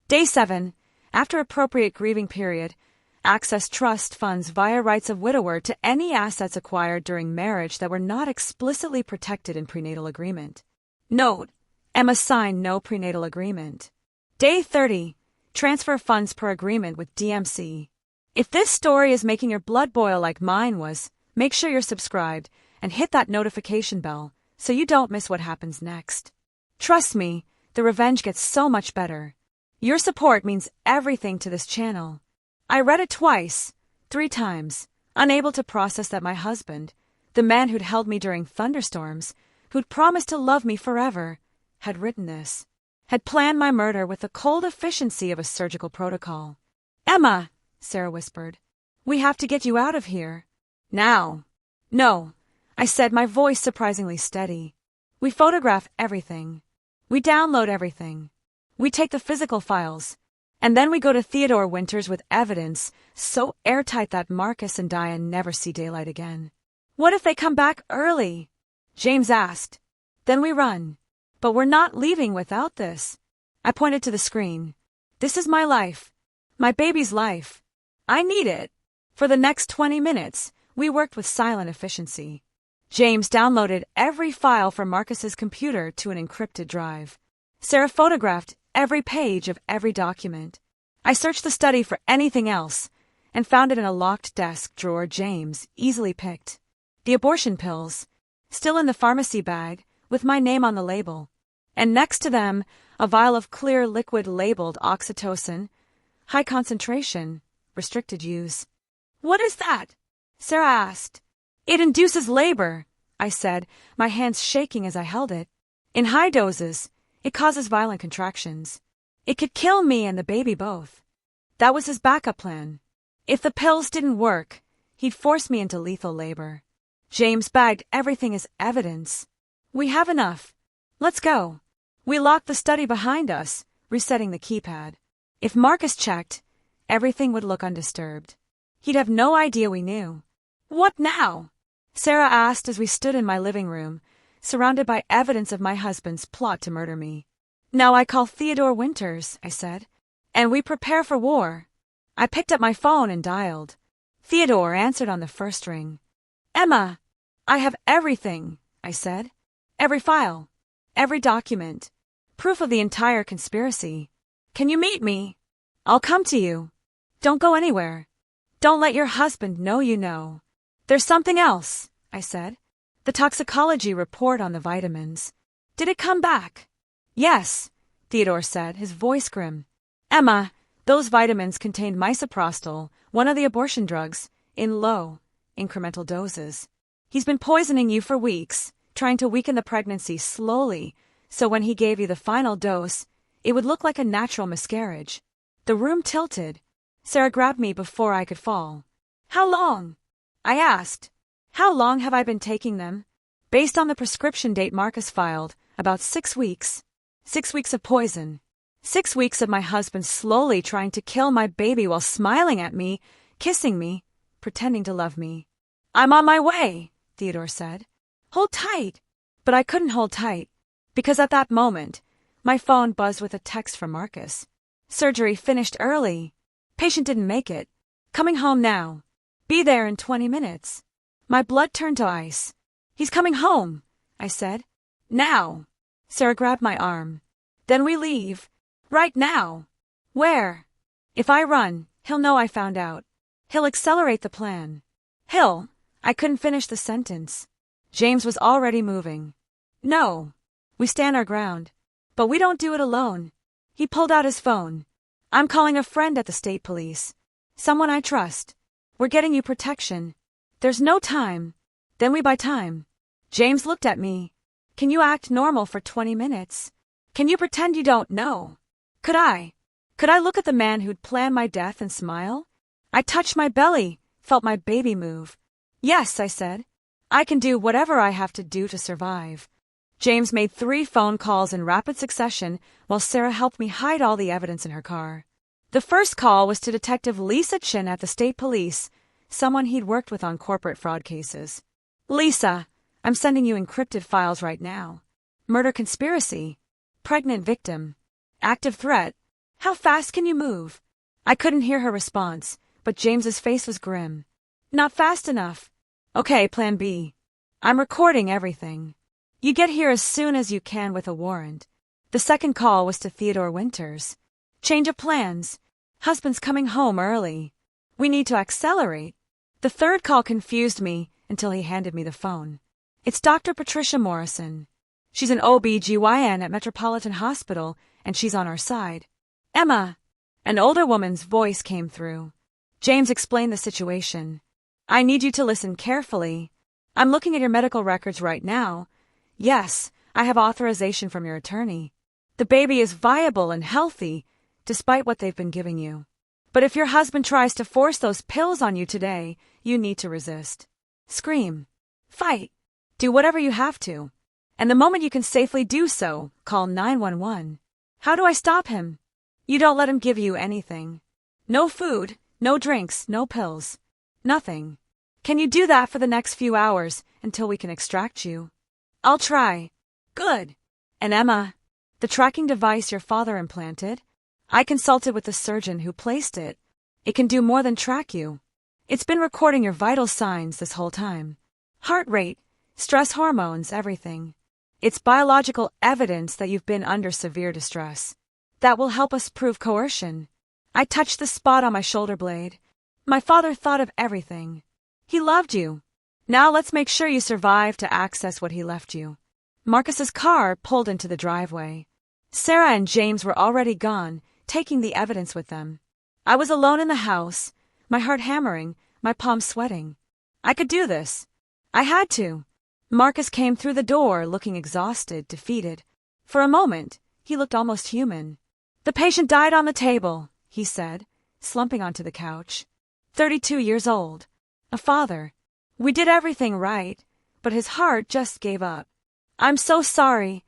Day 7. After appropriate grieving period, access trust funds via rights of widower to any assets acquired during marriage that were not explicitly protected in prenatal agreement. Note: Emma signed no prenatal agreement. Day 30. Transfer funds per agreement with DMC. If this story is making your blood boil like mine was, make sure you're subscribed and hit that notification bell so you don't miss what happens next. Trust me, the revenge gets so much better. Your support means everything to this channel. I read it twice, 3 times, unable to process that my husband, the man who'd held me during thunderstorms, who'd promised to love me forever, had written this, had planned my murder with the cold efficiency of a surgical protocol. "Emma," Sarah whispered, "we have to get you out of here. Now." "No," I said, my voice surprisingly steady. "We photograph everything. We download everything. We take the physical files. And then we go to Theodore Winters with evidence so airtight that Marcus and Diane never see daylight again." "What if they come back early?" James asked. "Then we run. But we're not leaving without this." I pointed to the screen. "This is my life. My baby's life. I need it." For the next 20 minutes, we worked with silent efficiency. James downloaded every file from Marcus's computer to an encrypted drive. Sarah photographed every page of every document. I searched the study for anything else and found it in a locked desk drawer James easily picked. The abortion pills, still in the pharmacy bag with my name on the label, and next to them a vial of clear liquid labeled oxytocin, high concentration, restricted use. "What is that?" Sarah asked. "It induces labor," I said, my hands shaking as I held it. "In high doses, it causes violent contractions. It could kill me and the baby both." That was his backup plan. If the pills didn't work, he'd force me into lethal labor. James bagged everything as evidence. "We have enough. Let's go." We locked the study behind us, resetting the keypad. If Marcus checked, everything would look undisturbed. He'd have no idea we knew. "What now?" Sarah asked as we stood in my living room, surrounded by evidence of my husband's plot to murder me. "Now I call Theodore Winters," I said, "and we prepare for war." I picked up my phone and dialed. Theodore answered on the first ring. "Emma, I have everything," I said. "Every file, every document, proof of the entire conspiracy. Can you meet me?" "I'll come to you. Don't go anywhere. Don't let your husband know you know." "There's something else," I said. "The toxicology report on the vitamins. Did it come back?" "Yes," Theodore said, his voice grim. "Emma, those vitamins contained misoprostol, one of the abortion drugs, in low, incremental doses. He's been poisoning you for weeks, trying to weaken the pregnancy slowly, so when he gave you the final dose, it would look like a natural miscarriage." The room tilted. Sarah grabbed me before I could fall. "How long?" I asked. "How long have I been taking them?" "Based on the prescription date Marcus filed, about 6 weeks. 6 weeks of poison. 6 weeks of my husband slowly trying to kill my baby while smiling at me, kissing me, pretending to love me." "I'm on my way," Theodore said. "Hold tight." But I couldn't hold tight, because at that moment, my phone buzzed with a text from Marcus. "Surgery finished early. Patient didn't make it. Coming home now. Be there in 20 minutes. My blood turned to ice. "He's coming home," I said. "Now." Sarah grabbed my arm. "Then we leave. Right now." "Where?" "If I run, he'll know I found out. He'll accelerate the plan. I couldn't finish the sentence. James was already moving. "No. We stand our ground. But we don't do it alone." He pulled out his phone. "I'm calling a friend at the state police. Someone I trust. We're getting you protection. There's no time." Then we buy time. James looked at me. "Can you act normal for 20 minutes? Can you pretend you don't know?" Could I? Could I look at the man who'd planned my death and smile? I touched my belly, felt my baby move. "Yes," I said. "I can do whatever I have to do to survive." James made 3 phone calls in rapid succession while Sarah helped me hide all the evidence in her car. The first call was to Detective Lisa Chin at the state police, someone he'd worked with on corporate fraud cases. "Lisa, I'm sending you encrypted files right now. Murder conspiracy. Pregnant victim. Active threat. How fast can you move?" I couldn't hear her response, but James's face was grim. "Not fast enough." "Okay, plan B. I'm recording everything. You get here as soon as you can with a warrant." The second call was to Theodore Winters. "Change of plans. Husband's coming home early. We need to accelerate." The third call confused me until he handed me the phone. "It's Dr. Patricia Morrison. She's an OB/GYN at Metropolitan Hospital, and she's on our side." "Emma," an older woman's voice came through. James explained the situation. "I need you to listen carefully. I'm looking at your medical records right now. Yes, I have authorization from your attorney. The baby is viable and healthy, despite what they've been giving you. But if your husband tries to force those pills on you today, you need to resist. Scream. Fight. Do whatever you have to. And the moment you can safely do so, call 911. How do I stop him? You don't let him give you anything. No food, no drinks, no pills. Nothing. Can you do that for the next few hours until we can extract you? I'll try. Good. And Emma, the tracking device your father implanted? I consulted with the surgeon who placed it. It can do more than track you. It's been recording your vital signs this whole time. Heart rate, stress hormones, everything. It's biological evidence that you've been under severe distress. That will help us prove coercion. I touched the spot on my shoulder blade. My father thought of everything. He loved you. Now let's make sure you survive to access what he left you. Marcus's car pulled into the driveway. Sarah and James were already gone, taking the evidence with them. I was alone in the house, my heart hammering, my palms sweating. I could do this. I had to. Marcus came through the door looking exhausted, defeated. For a moment, he looked almost human. The patient died on the table, he said, slumping onto the couch. 32 years old. A father. We did everything right, but his heart just gave up. I'm so sorry,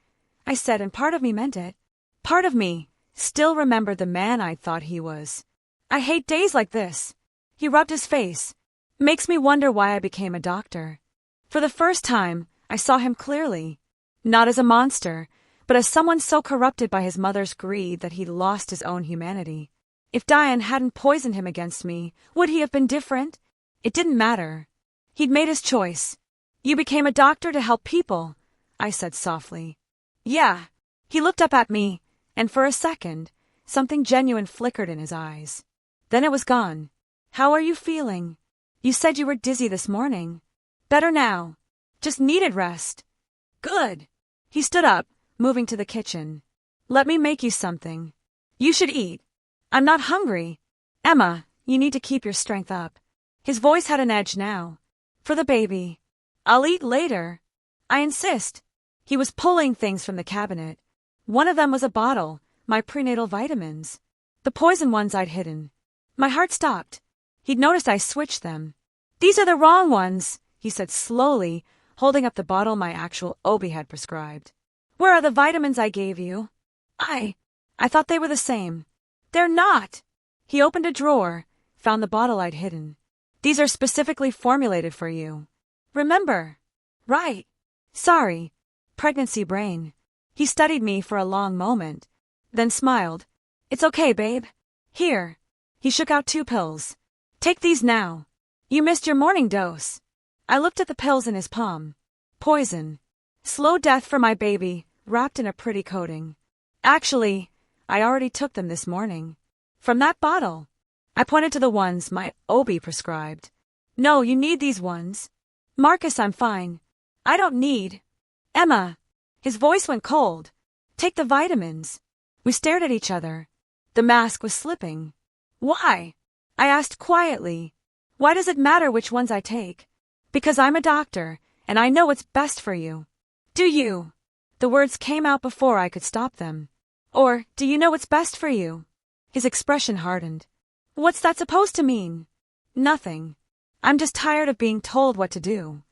I said, and part of me meant it. Part of me still remembered the man I thought he was. I hate days like this. He rubbed his face. Makes me wonder why I became a doctor. For the first time, I saw him clearly. Not as a monster, but as someone so corrupted by his mother's greed that he'd lost his own humanity. If Diane hadn't poisoned him against me, would he have been different? It didn't matter. He'd made his choice. You became a doctor to help people, I said softly. Yeah. He looked up at me, and for a second, something genuine flickered in his eyes. Then it was gone. How are you feeling? You said you were dizzy this morning. Better now. Just needed rest. Good. He stood up, moving to the kitchen. Let me make you something. You should eat. I'm not hungry. Emma, you need to keep your strength up. His voice had an edge now. For the baby. I'll eat later. I insist. He was pulling things from the cabinet. One of them was a bottle, my prenatal vitamins. The poison ones I'd hidden. My heart stopped. He'd noticed I switched them. These are the wrong ones, he said slowly, holding up the bottle my actual OB had prescribed. Where are the vitamins I gave you? I thought they were the same. They're not. He opened a drawer, found the bottle I'd hidden. These are specifically formulated for you. Remember? Right. Sorry. Pregnancy brain. He studied me for a long moment, then smiled. It's okay, babe. Here. He shook out 2 pills. Take these now. You missed your morning dose. I looked at the pills in his palm. Poison. Slow death for my baby, wrapped in a pretty coating. Actually, I already took them this morning. From that bottle. I pointed to the ones my OB prescribed. No, you need these ones. Marcus, I'm fine. I don't need. Emma. His voice went cold. Take the vitamins. We stared at each other. The mask was slipping. Why? I asked quietly. Why does it matter which ones I take? Because I'm a doctor, and I know what's best for you. Do you? The words came out before I could stop them. Or, do you know what's best for you? His expression hardened. What's that supposed to mean? Nothing. I'm just tired of being told what to do.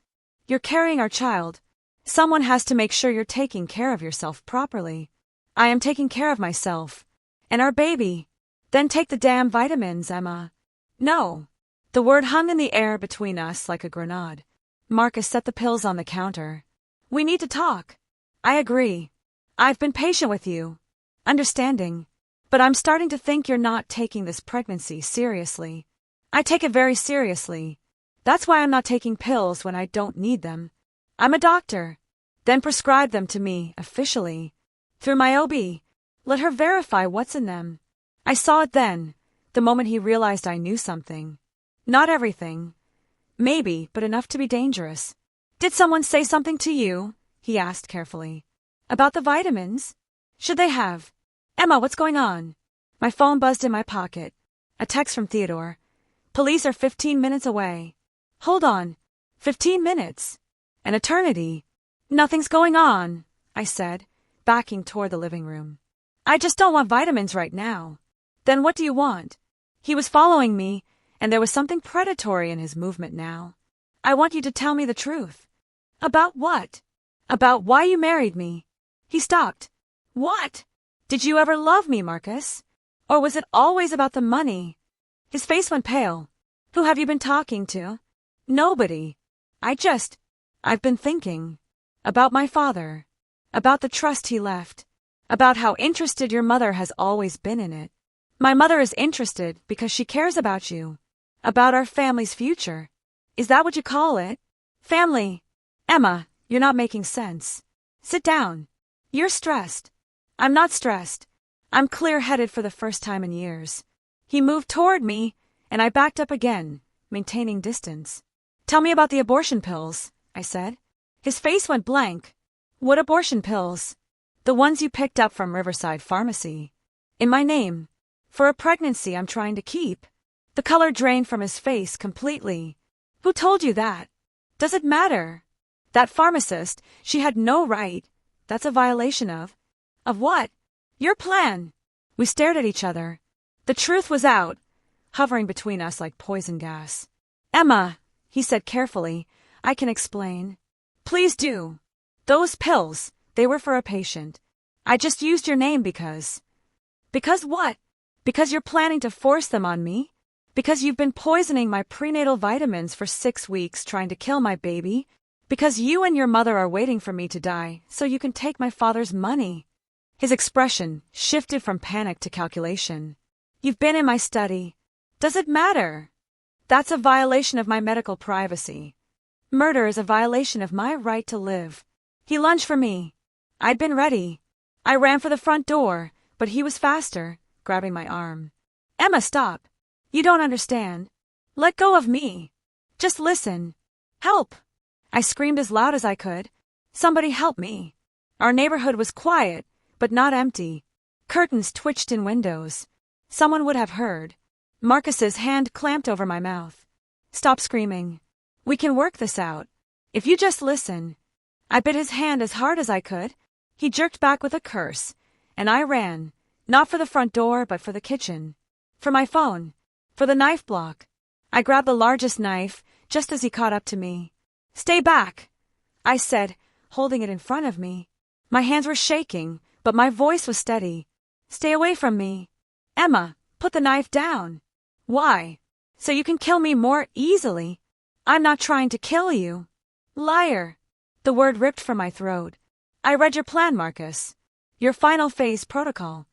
You're carrying our child. Someone has to make sure you're taking care of yourself properly. I am taking care of myself. And our baby. Then take the damn vitamins, Emma. No. The word hung in the air between us like a grenade. Marcus set the pills on the counter. We need to talk. I agree. I've been patient with you. Understanding. But I'm starting to think you're not taking this pregnancy seriously. I take it very seriously. That's why I'm not taking pills when I don't need them. I'm a doctor. Then prescribe them to me, officially. Through my OB. Let her verify what's in them. I saw it then, the moment he realized I knew something. Not everything. Maybe, but enough to be dangerous. Did someone say something to you? He asked carefully. About the vitamins? Should they have? Emma, what's going on? My phone buzzed in my pocket. A text from Theodore. Police are 15 minutes away. Hold on. 15 minutes? An eternity. Nothing's going on, I said, backing toward the living room. I just don't want vitamins right now. Then what do you want? He was following me, and there was something predatory in his movement now. I want you to tell me the truth. About what? About why you married me. He stopped. What? Did you ever love me, Marcus? Or was it always about the money? His face went pale. Who have you been talking to? Nobody. I've been thinking. About my father. About the trust he left. About how interested your mother has always been in it. My mother is interested because she cares about you. About our family's future. Is that what you call it? Family. Emma, you're not making sense. Sit down. You're stressed. I'm not stressed. I'm clear-headed for the first time in years. He moved toward me, and I backed up again, maintaining distance. Tell me about the abortion pills, I said. His face went blank. What abortion pills? The ones you picked up from Riverside Pharmacy. In my name. For a pregnancy I'm trying to keep. The color drained from his face completely. Who told you that? Does it matter? That pharmacist, she had no right. That's a violation of what? Your plan. We stared at each other. The truth was out, hovering between us like poison gas. Emma, he said carefully, I can explain. Please do. Those pills, they were for a patient. I just used your name because... Because what? Because you're planning to force them on me? Because you've been poisoning my prenatal vitamins for 6 weeks trying to kill my baby? Because you and your mother are waiting for me to die so you can take my father's money? His expression shifted from panic to calculation. You've been in my study. Does it matter? That's a violation of my medical privacy. Murder is a violation of my right to live. He lunged for me. I'd been ready. I ran for the front door, but he was faster, grabbing my arm. Emma, stop. You don't understand. Let go of me. Just listen. Help! I screamed as loud as I could. Somebody help me. Our neighborhood was quiet, but not empty. Curtains twitched in windows. Someone would have heard. Marcus's hand clamped over my mouth. Stop screaming. We can work this out. If you just listen. I bit his hand as hard as I could. He jerked back with a curse, and I ran, not for the front door but for the kitchen. For my phone. For the knife block. I grabbed the largest knife, just as he caught up to me. Stay back, I said, holding it in front of me. My hands were shaking, but my voice was steady. Stay away from me. Emma, put the knife down. Why? So you can kill me more easily. I'm not trying to kill you. Liar. The word ripped from my throat. I read your plan, Marcus. Your final phase protocol.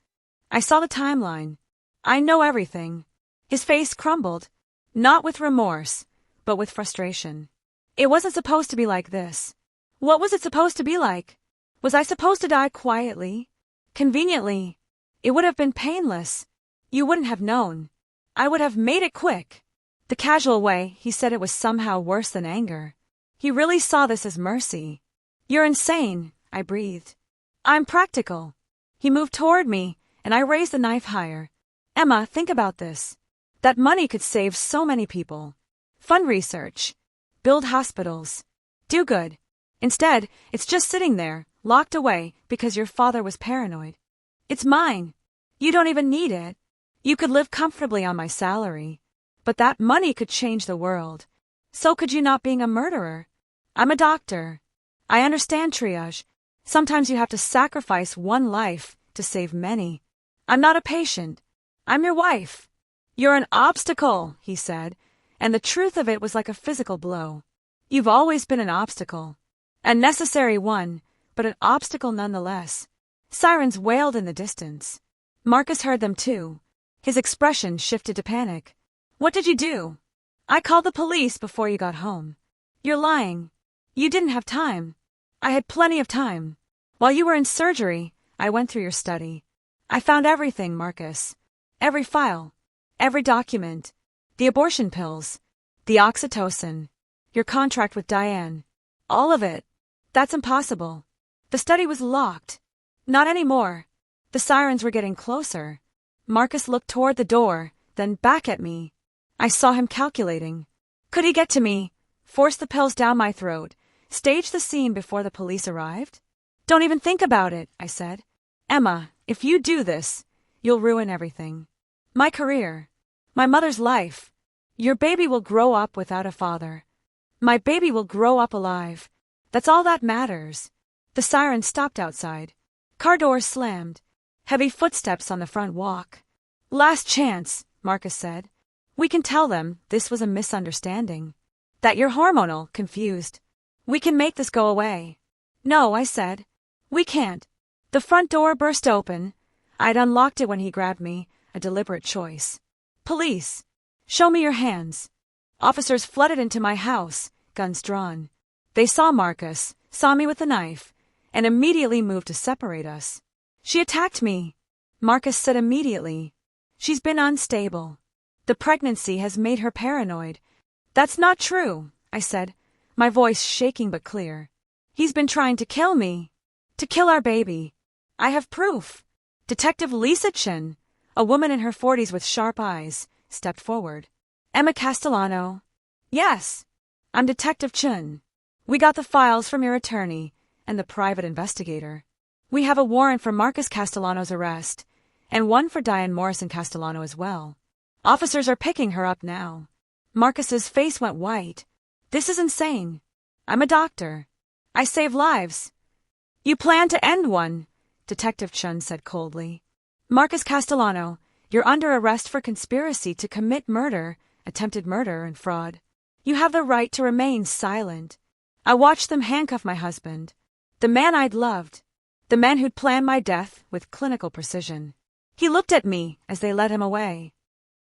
I saw the timeline. I know everything. His face crumbled, not with remorse, but with frustration. It wasn't supposed to be like this. What was it supposed to be like? Was I supposed to die quietly? Conveniently? It would have been painless. You wouldn't have known. I would have made it quick. The casual way he said it was somehow worse than anger. He really saw this as mercy. You're insane, I breathed. I'm practical. He moved toward me, and I raised the knife higher. Emma, think about this. That money could save so many people. Fund research. Build hospitals. Do good. Instead, it's just sitting there, locked away, because your father was paranoid. It's mine. You don't even need it. You could live comfortably on my salary. But that money could change the world. So could you not being a murderer. I'm a doctor. I understand triage. Sometimes you have to sacrifice one life to save many. I'm not a patient. I'm your wife. You're an obstacle, he said, and the truth of it was like a physical blow. You've always been an obstacle. A necessary one, but an obstacle nonetheless. Sirens wailed in the distance. Marcus heard them too. His expression shifted to panic. What did you do? I called the police before you got home. You're lying. You didn't have time. I had plenty of time. While you were in surgery, I went through your study. I found everything, Marcus. Every file. Every document. The abortion pills. The oxytocin. Your contract with Diane. All of it. That's impossible. The study was locked. Not anymore. The sirens were getting closer. Marcus looked toward the door, then back at me. I saw him calculating. Could he get to me, force the pills down my throat, Stage the scene before the police arrived? Don't even think about it, I said. Emma, if you do this, you'll ruin everything. My career. My mother's life. Your baby will grow up without a father. My baby will grow up alive. That's all that matters. The siren stopped outside. Car doors slammed. Heavy footsteps on the front walk. Last chance, Marcus said. We can tell them this was a misunderstanding. That you're hormonal, confused. We can make this go away. No, I said. We can't. The front door burst open. I'd unlocked it when he grabbed me, a deliberate choice. Police. Show me your hands. Officers flooded into my house, guns drawn. They saw Marcus, saw me with the knife, and immediately moved to separate us. She attacked me. Marcus said immediately. She's been unstable. The pregnancy has made her paranoid. That's not true, I said, my voice shaking but clear. He's been trying to kill me. To kill our baby. I have proof. Detective Lisa Chin, a woman in her 40s with sharp eyes, stepped forward. Emma Castellano. Yes. I'm Detective Chin. We got the files from your attorney and the private investigator. We have a warrant for Marcus Castellano's arrest, and one for Diane Morrison Castellano as well. Officers are picking her up now. Marcus's face went white. This is insane. I'm a doctor. I save lives. You plan to end one, Detective Chun said coldly. Marcus Castellano, you're under arrest for conspiracy to commit murder, attempted murder, and fraud. You have the right to remain silent. I watched them handcuff my husband, the man I'd loved, the man who'd planned my death with clinical precision. He looked at me as they led him away.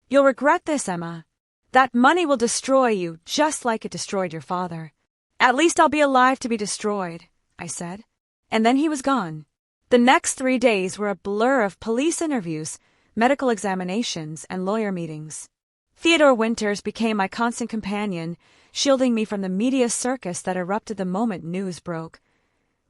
You'll regret this, Emma. That money will destroy you just like it destroyed your father. At least I'll be alive to be destroyed, I said. And then he was gone. The next 3 days were a blur of police interviews, medical examinations, and lawyer meetings. Theodore Winters became my constant companion, shielding me from the media circus that erupted the moment news broke.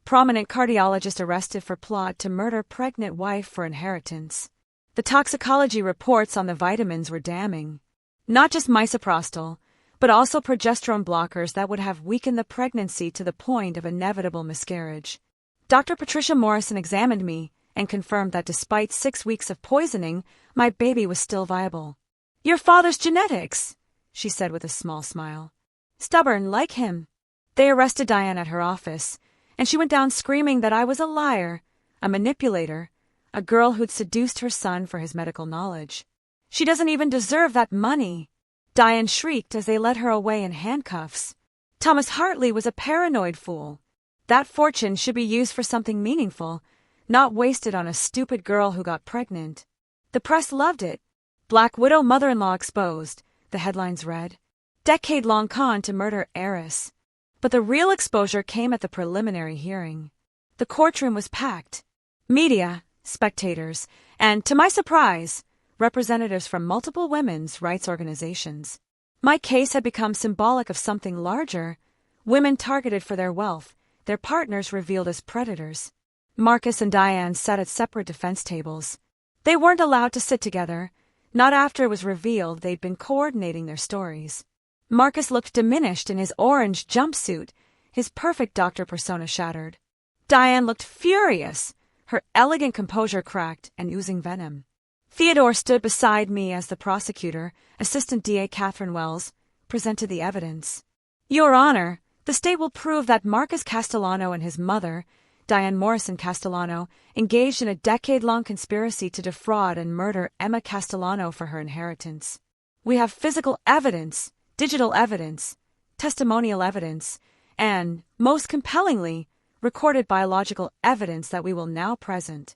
Prominent cardiologist arrested for plot to murder pregnant wife for inheritance. The toxicology reports on the vitamins were damning. Not just misoprostol, but also progesterone blockers that would have weakened the pregnancy to the point of inevitable miscarriage. Dr. Patricia Morrison examined me and confirmed that despite 6 weeks of poisoning, my baby was still viable. Your father's genetics, she said with a small smile. Stubborn like him. They arrested Diane at her office, and she went down screaming that I was a liar, a manipulator, a girl who'd seduced her son for his medical knowledge. She doesn't even deserve that money. Diane shrieked as they led her away in handcuffs. Thomas Hartley was a paranoid fool. That fortune should be used for something meaningful, not wasted on a stupid girl who got pregnant. The press loved it. Black widow mother-in-law exposed, the headlines read. Decade-long con to murder heiress. But the real exposure came at the preliminary hearing. The courtroom was packed. Media, spectators, and, to my surprise, representatives from multiple women's rights organizations. My case had become symbolic of something larger. Women targeted for their wealth, their partners revealed as predators. Marcus and Diane sat at separate defense tables. They weren't allowed to sit together, not after it was revealed they'd been coordinating their stories. Marcus looked diminished in his orange jumpsuit, his perfect doctor persona shattered. Diane looked furious, her elegant composure cracked and oozing venom. Theodore stood beside me as the prosecutor, Assistant DA Catherine Wells, presented the evidence. Your Honor, the state will prove that Marcus Castellano and his mother, Diane Morrison Castellano, engaged in a decade-long conspiracy to defraud and murder Emma Castellano for her inheritance. We have physical evidence, digital evidence, testimonial evidence, and, most compellingly, recorded biological evidence that we will now present.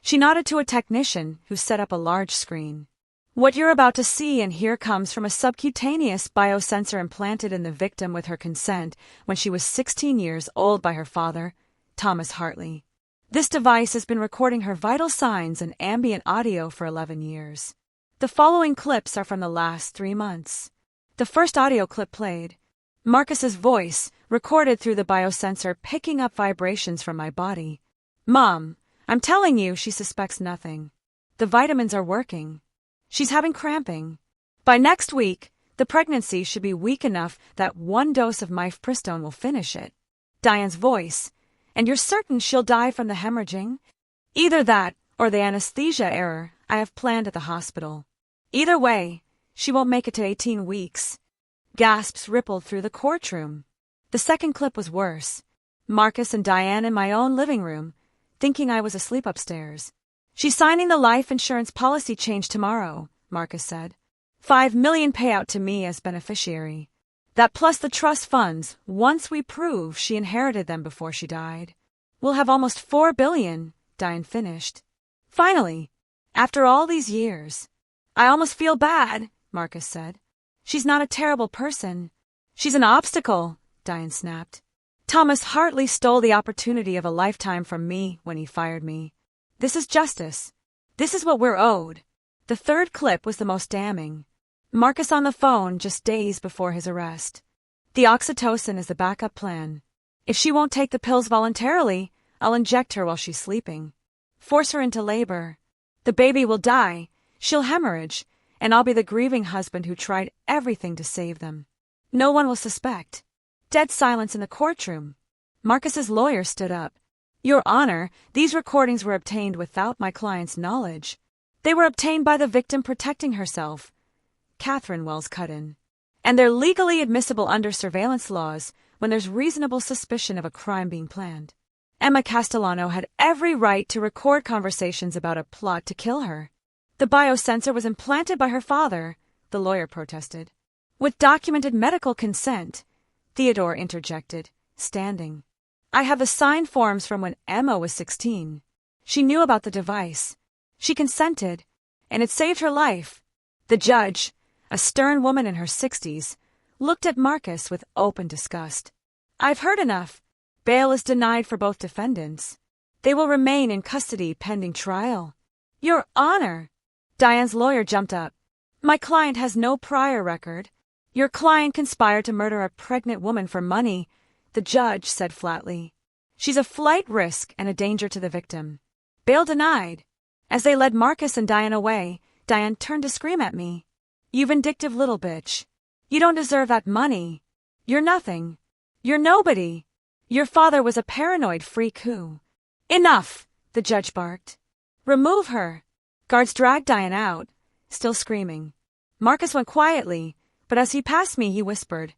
She nodded to a technician who set up a large screen. What you're about to see and hear comes from a subcutaneous biosensor implanted in the victim with her consent when she was 16 years old by her father, Thomas Hartley. This device has been recording her vital signs and ambient audio for 11 years. The following clips are from the last 3 months. The first audio clip played. Marcus's voice, recorded through the biosensor, picking up vibrations from my body. Mom, I'm telling you, she suspects nothing. The vitamins are working. She's having cramping. By next week, the pregnancy should be weak enough that 1 dose of mifepristone will finish it. Diane's voice. And you're certain she'll die from the hemorrhaging? Either that, or the anesthesia error I have planned at the hospital. Either way, she won't make it to 18 weeks. Gasps rippled through the courtroom. The second clip was worse. Marcus and Diane in my own living room, thinking I was asleep upstairs. She's signing the life insurance policy change tomorrow, Marcus said. $5 million payout to me as beneficiary. That plus the trust funds, once we prove she inherited them before she died. We'll have almost $4 billion, Diane finished. Finally, after all these years. I almost feel bad, Marcus said. She's not a terrible person. She's an obstacle, Diane snapped. Thomas Hartley stole the opportunity of a lifetime from me when he fired me. This is justice. This is what we're owed. The third clip was the most damning. Marcus on the phone just days before his arrest. The oxytocin is the backup plan. If she won't take the pills voluntarily, I'll inject her while she's sleeping. Force her into labor. The baby will die, she'll hemorrhage, and I'll be the grieving husband who tried everything to save them. No one will suspect. Dead silence in the courtroom. Marcus's lawyer stood up. Your Honor, these recordings were obtained without my client's knowledge. They were obtained by the victim protecting herself. Catherine Wells cut in. And they're legally admissible under surveillance laws when there's reasonable suspicion of a crime being planned. Emma Castellano had every right to record conversations about a plot to kill her. The biosensor was implanted by her father, the lawyer protested. With documented medical consent, Theodore interjected, standing. I have the signed forms from when Emma was 16. She knew about the device. She consented, and it saved her life. The judge, a stern woman in her 60s, looked at Marcus with open disgust. I've heard enough. Bail is denied for both defendants. They will remain in custody pending trial. Your Honor! Diane's lawyer jumped up. My client has no prior record. Your client conspired to murder a pregnant woman for money, the judge said flatly. She's a flight risk and a danger to the victim. Bail denied. As they led Marcus and Diane away, Diane turned to scream at me. You vindictive little bitch. You don't deserve that money. You're nothing. You're nobody. Your father was a paranoid freak who... Enough, the judge barked. Remove her. Guards dragged Diane out, still screaming. Marcus went quietly, but as he passed me, he whispered,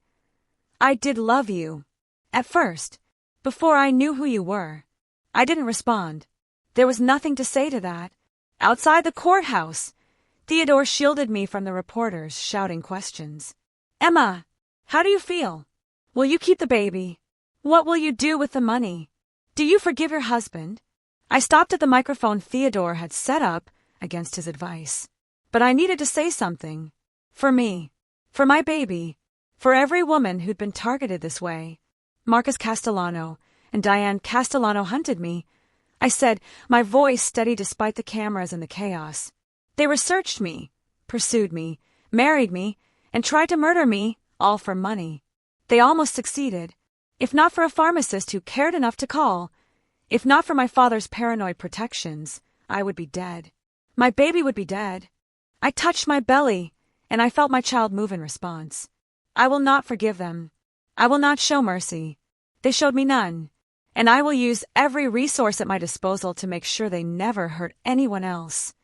I did love you. At first, before I knew who you were. I didn't respond. There was nothing to say to that. Outside the courthouse, Theodore shielded me from the reporters shouting questions. Emma, how do you feel? Will you keep the baby? What will you do with the money? Do you forgive your husband? I stopped at the microphone Theodore had set up against his advice. But I needed to say something. For me. For my baby. For every woman who'd been targeted this way. Marcus Castellano and Diane Castellano hunted me. I said, my voice steady despite the cameras and the chaos. They researched me, pursued me, married me, and tried to murder me, all for money. They almost succeeded. If not for a pharmacist who cared enough to call, if not for my father's paranoid protections, I would be dead. My baby would be dead. I touched my belly, and I felt my child move in response. I will not forgive them. I will not show mercy. They showed me none, and I will use every resource at my disposal to make sure they never hurt anyone else.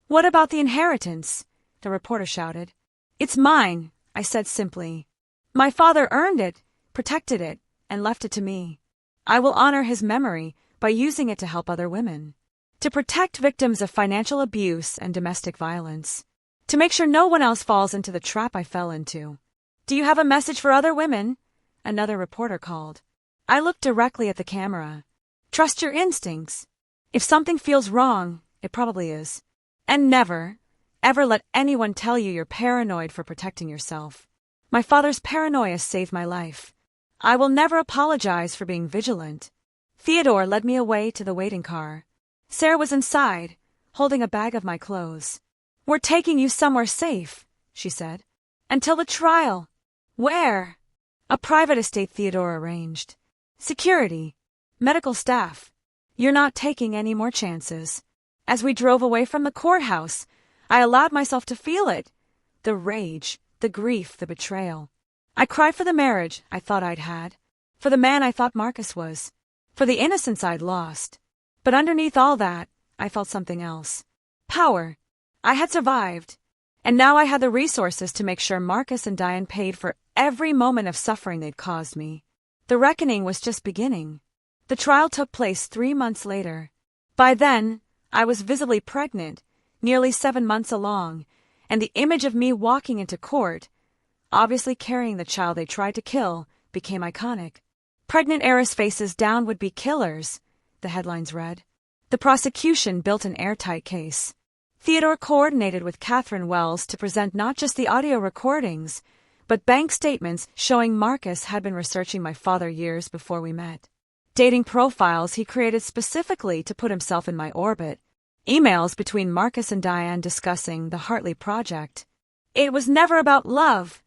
What about the inheritance? The reporter shouted. It's mine, I said simply. My father earned it, protected it, and left it to me. I will honor his memory by using it to help other women. To protect victims of financial abuse and domestic violence. To make sure no one else falls into the trap I fell into. Do you have a message for other women? Another reporter called. I looked directly at the camera. Trust your instincts. If something feels wrong, it probably is. And never, ever let anyone tell you you're paranoid for protecting yourself. My father's paranoia saved my life. I will never apologize for being vigilant. Theodore led me away to the waiting car. Sarah was inside, holding a bag of my clothes. We're taking you somewhere safe, she said. Until the trial. Where? A private estate Theodore arranged. Security. Medical staff. You're not taking any more chances. As we drove away from the courthouse, I allowed myself to feel it. The rage, the grief, the betrayal. I cried for the marriage I thought I'd had. For the man I thought Marcus was. For the innocence I'd lost. But underneath all that, I felt something else. Power. I had survived. And now I had the resources to make sure Marcus and Diane paid for every moment of suffering they'd caused me. The reckoning was just beginning. The trial took place 3 months later. By then, I was visibly pregnant, nearly 7 months along, and the image of me walking into court, obviously carrying the child they tried to kill, became iconic. "Pregnant heiress faces down would-be killers," the headlines read. The prosecution built an airtight case. Theodore coordinated with Catherine Wells to present not just the audio recordings, but bank statements showing Marcus had been researching my father years before we met. Dating profiles he created specifically to put himself in my orbit. Emails between Marcus and Diane discussing the Hartley Project. "It was never about love,"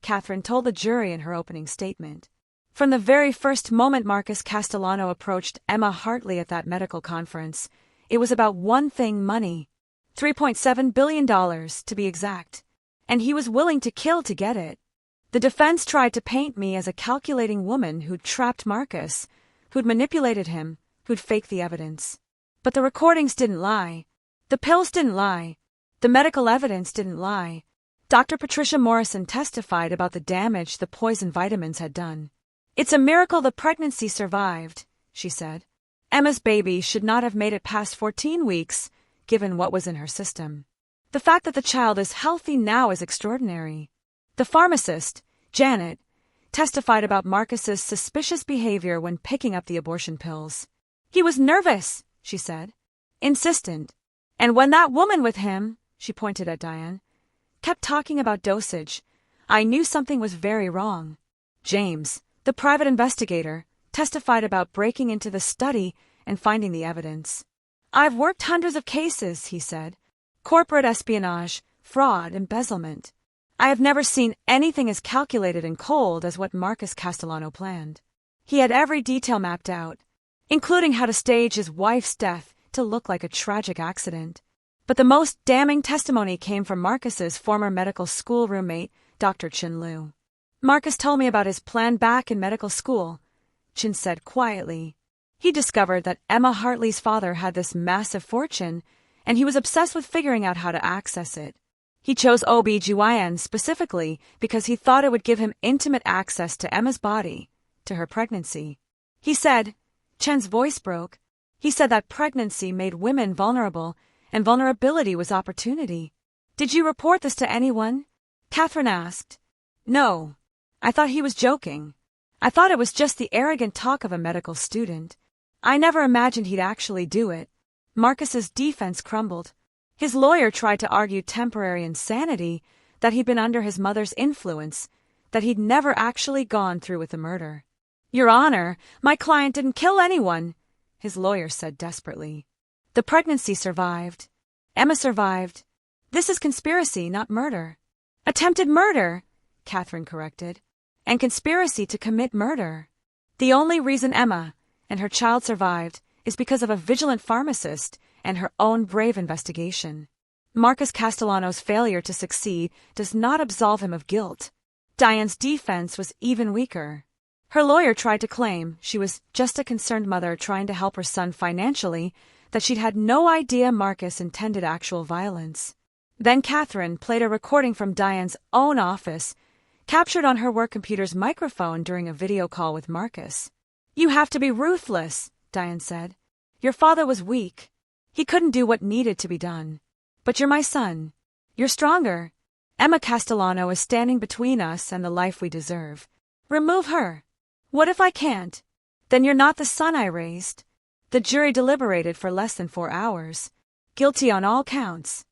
Catherine told the jury in her opening statement. From the very first moment Marcus Castellano approached Emma Hartley at that medical conference, it was about one thing: money. $3.7 billion, to be exact. And he was willing to kill to get it. The defense tried to paint me as a calculating woman who'd trapped Marcus, who'd manipulated him, who'd faked the evidence. But the recordings didn't lie. The pills didn't lie. The medical evidence didn't lie. Dr. Patricia Morrison testified about the damage the poison vitamins had done. "It's a miracle the pregnancy survived," she said. "Emma's baby should not have made it past 14 weeks, given what was in her system. The fact that the child is healthy now is extraordinary." The pharmacist, Janet, testified about Marcus's suspicious behavior when picking up the abortion pills. "He was nervous," she said. "Insistent. And when that woman with him," she pointed at Diane, "kept talking about dosage, I knew something was very wrong." James, the private investigator, testified about breaking into the study and finding the evidence. "I've worked hundreds of cases," he said. "Corporate espionage, fraud, embezzlement. I have never seen anything as calculated and cold as what Marcus Castellano planned. He had every detail mapped out, including how to stage his wife's death to look like a tragic accident." But the most damning testimony came from Marcus's former medical school roommate, Dr. Chin Liu. "Marcus told me about his plan back in medical school," Chin said quietly. "He discovered that Emma Hartley's father had this massive fortune, and he was obsessed with figuring out how to access it. He chose OB/GYN specifically because he thought it would give him intimate access to Emma's body, to her pregnancy. He said," Chen's voice broke, "he said that pregnancy made women vulnerable, and vulnerability was opportunity." "Did you report this to anyone?" Catherine asked. "No. I thought he was joking. I thought it was just the arrogant talk of a medical student. I never imagined he'd actually do it." Marcus's defense crumbled. His lawyer tried to argue temporary insanity, that he'd been under his mother's influence, that he'd never actually gone through with the murder. "Your Honor, my client didn't kill anyone," his lawyer said desperately. "The pregnancy survived. Emma survived. This is conspiracy, not murder." "Attempted murder," Catherine corrected, "and conspiracy to commit murder. The only reason Emma and her child survived is because of a vigilant pharmacist and her own brave investigation. Marcus Castellano's failure to succeed does not absolve him of guilt." Diane's defense was even weaker. Her lawyer tried to claim she was just a concerned mother trying to help her son financially, that she'd had no idea Marcus intended actual violence. Then Catherine played a recording from Diane's own office, captured on her work computer's microphone during a video call with Marcus. "You have to be ruthless," Diane said. "Your father was weak. He couldn't do what needed to be done. But you're my son. You're stronger. Emma Castellano is standing between us and the life we deserve. Remove her." "What if I can't?" "Then you're not the son I raised." The jury deliberated for less than 4 hours. Guilty on all counts.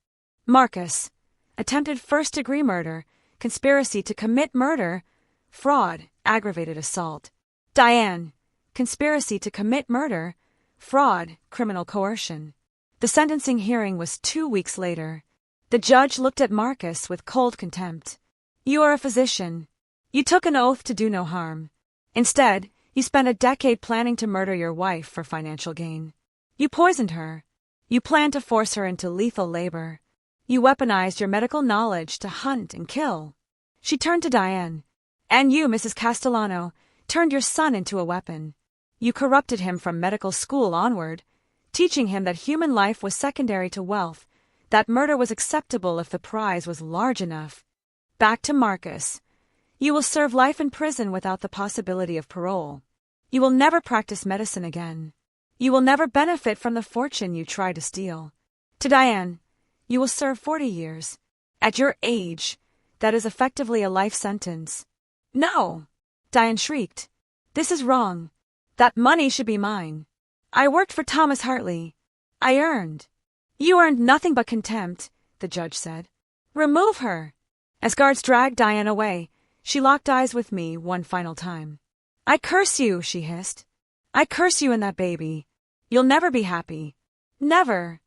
Marcus: attempted first-degree murder, conspiracy to commit murder, fraud, aggravated assault. Diane: conspiracy to commit murder, fraud, criminal coercion. The sentencing hearing was 2 weeks later. The judge looked at Marcus with cold contempt. "You are a physician. You took an oath to do no harm. Instead, you spent a decade planning to murder your wife for financial gain. You poisoned her. You planned to force her into lethal labor. You weaponized your medical knowledge to hunt and kill." She turned to Diane. "And you, Mrs. Castellano, turned your son into a weapon. You corrupted him from medical school onward, teaching him that human life was secondary to wealth, that murder was acceptable if the prize was large enough. Back to Marcus. You will serve life in prison without the possibility of parole. You will never practice medicine again. You will never benefit from the fortune you tried to steal. To Diane, you will serve 40 years. At your age, that is effectively a life sentence. No! Diane shrieked. This is wrong. That money should be mine. I worked for Thomas Hartley. I earned. You earned nothing but contempt, the judge said. Remove her. As guards dragged Diane away, she locked eyes with me one final time. I curse you, she hissed. I curse you and that baby. You'll never be happy. Never.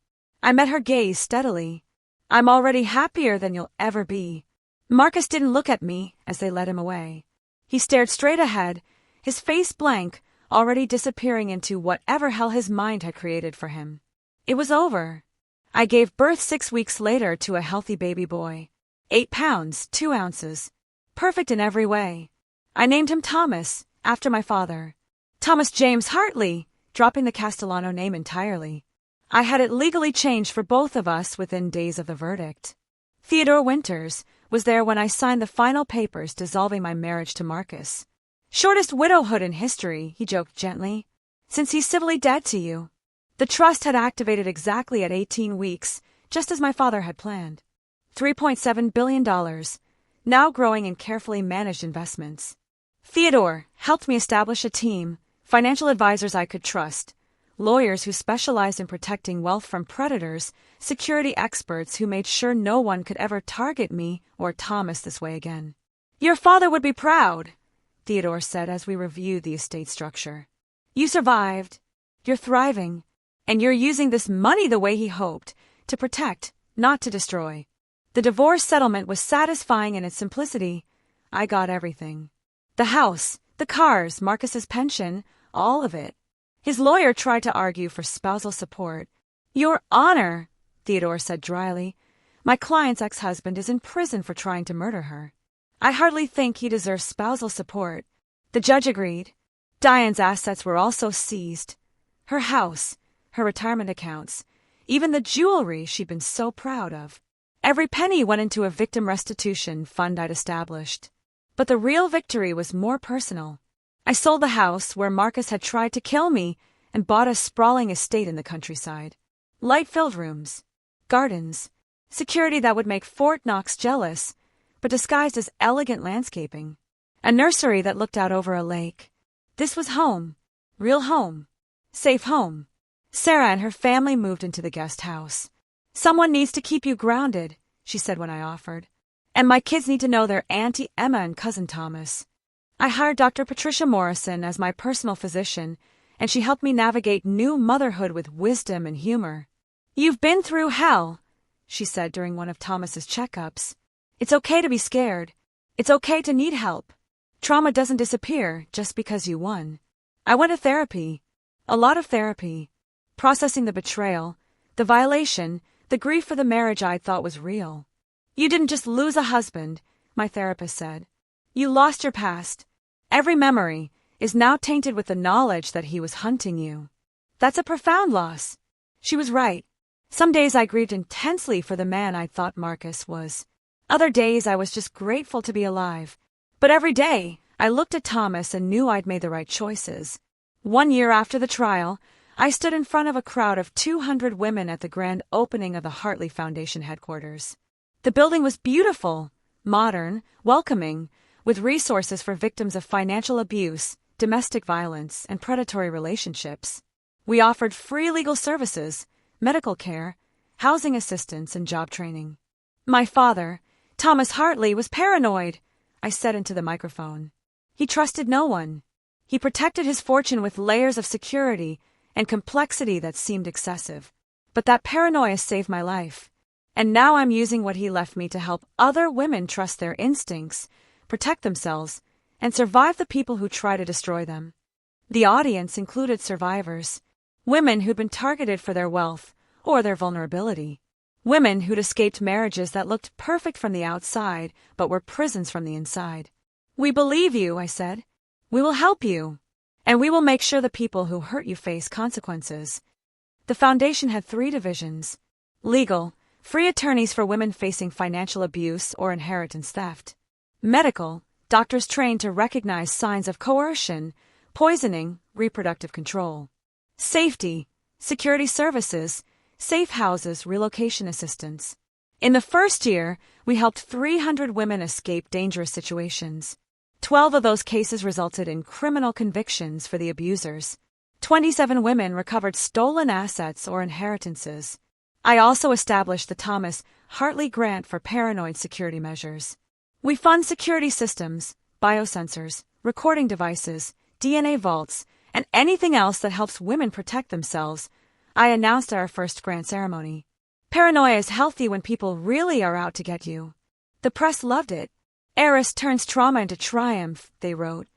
I met her gaze steadily. I'm already happier than you'll ever be. Marcus didn't look at me as they led him away. He stared straight ahead, his face blank, already disappearing into whatever hell his mind had created for him. It was over. I gave birth 6 weeks later to a healthy baby boy. 8 pounds, 2 ounces. Perfect in every way. I named him Thomas, after my father. Thomas James Hartley, dropping the Castellano name entirely. I had it legally changed for both of us within days of the verdict. Theodore Winters was there when I signed the final papers dissolving my marriage to Marcus. Shortest widowhood in history, he joked gently, since he's civilly dead to you. The trust had activated exactly at 18 weeks, just as my father had planned. $3.7 billion, now growing in carefully managed investments. Theodore helped me establish a team, financial advisors I could trust, lawyers who specialized in protecting wealth from predators, security experts who made sure no one could ever target me or Thomas this way again. Your father would be proud, Theodore said as we reviewed the estate structure. You survived, you're thriving, and you're using this money the way he hoped, to protect, not to destroy. The divorce settlement was satisfying in its simplicity. I got everything. The house, the cars, Marcus's pension, all of it. His lawyer tried to argue for spousal support. Your Honor, Theodore said dryly, my client's ex-husband is in prison for trying to murder her. I hardly think he deserves spousal support. The judge agreed. Diane's assets were also seized. Her house, her retirement accounts, even the jewelry she'd been so proud of. Every penny went into a victim restitution fund I'd established. But the real victory was more personal. I sold the house where Marcus had tried to kill me and bought a sprawling estate in the countryside. Light-filled rooms, gardens, security that would make Fort Knox jealous, but disguised as elegant landscaping. A nursery that looked out over a lake. This was home. Real home. Safe home. Sarah and her family moved into the guest house. Someone needs to keep you grounded, she said when I offered. And my kids need to know their Auntie Emma and Cousin Thomas. I hired Dr. Patricia Morrison as my personal physician, and she helped me navigate new motherhood with wisdom and humor. You've been through hell, she said during one of Thomas's checkups. It's okay to be scared. It's okay to need help. Trauma doesn't disappear just because you won. I went to therapy. A lot of therapy. Processing the betrayal, the violation, the grief for the marriage I thought was real. You didn't just lose a husband, my therapist said. You lost your past. Every memory is now tainted with the knowledge that he was hunting you. That's a profound loss. She was right. Some days I grieved intensely for the man I thought Marcus was. Other days I was just grateful to be alive. But every day I looked at Thomas and knew I'd made the right choices. 1 year after the trial, I stood in front of a crowd of 200 women at the grand opening of the Hartley Foundation headquarters. The building was beautiful, modern, welcoming, with resources for victims of financial abuse, domestic violence, and predatory relationships. We offered free legal services, medical care, housing assistance, and job training. My father, Thomas Hartley, was paranoid, I said into the microphone. He trusted no one. He protected his fortune with layers of security and complexity that seemed excessive. But that paranoia saved my life. And now I'm using what he left me to help other women trust their instincts, protect themselves, and survive the people who try to destroy them. The audience included survivors, women who'd been targeted for their wealth or their vulnerability, women who'd escaped marriages that looked perfect from the outside but were prisons from the inside. We believe you, I said. We will help you. And we will make sure the people who hurt you face consequences. The foundation had 3 divisions. Legal, free attorneys for women facing financial abuse or inheritance theft. Medical, doctors trained to recognize signs of coercion, poisoning, reproductive control. Safety, security services, safe houses, relocation assistance. In the first year, we helped 300 women escape dangerous situations. 12 of those cases resulted in criminal convictions for the abusers. 27 women recovered stolen assets or inheritances. I also established the Thomas Hartley Grant for paranoid security measures. We fund security systems, biosensors, recording devices, DNA vaults, and anything else that helps women protect themselves, I announced at our first grant ceremony. Paranoia is healthy when people really are out to get you. The press loved it. Heiress turns trauma into triumph, they wrote.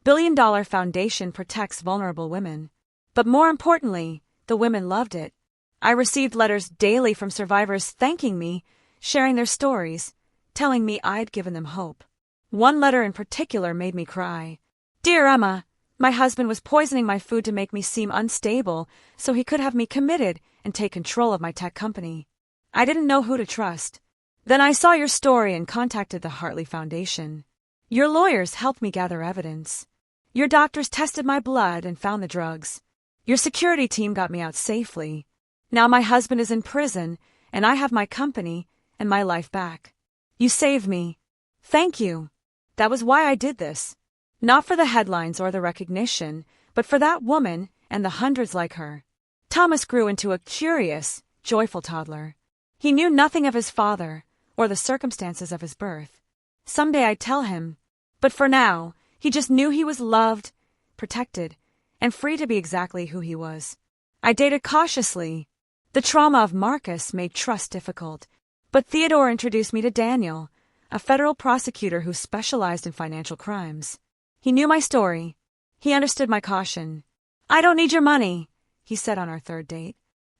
$1 billion foundation protects vulnerable women. But more importantly, the women loved it. I received letters daily from survivors thanking me, sharing their stories, telling me I'd given them hope. One letter in particular made me cry. Dear Emma, my husband was poisoning my food to make me seem unstable so he could have me committed and take control of my tech company. I didn't know who to trust. Then I saw your story and contacted the Hartley Foundation. Your lawyers helped me gather evidence. Your doctors tested my blood and found the drugs. Your security team got me out safely. Now my husband is in prison, and I have my company and my life back. You saved me. Thank you. That was why I did this. Not for the headlines or the recognition, but for that woman and the hundreds like her. Thomas grew into a curious, joyful toddler. He knew nothing of his father or the circumstances of his birth. Someday I'd tell him, but for now, he just knew he was loved, protected, and free to be exactly who he was. I dated cautiously. The trauma of Marcus made trust difficult, but Theodore introduced me to Daniel, a federal prosecutor who specialized in financial crimes. He knew my story. He understood my caution. I don't need your money, he said on our 3rd date.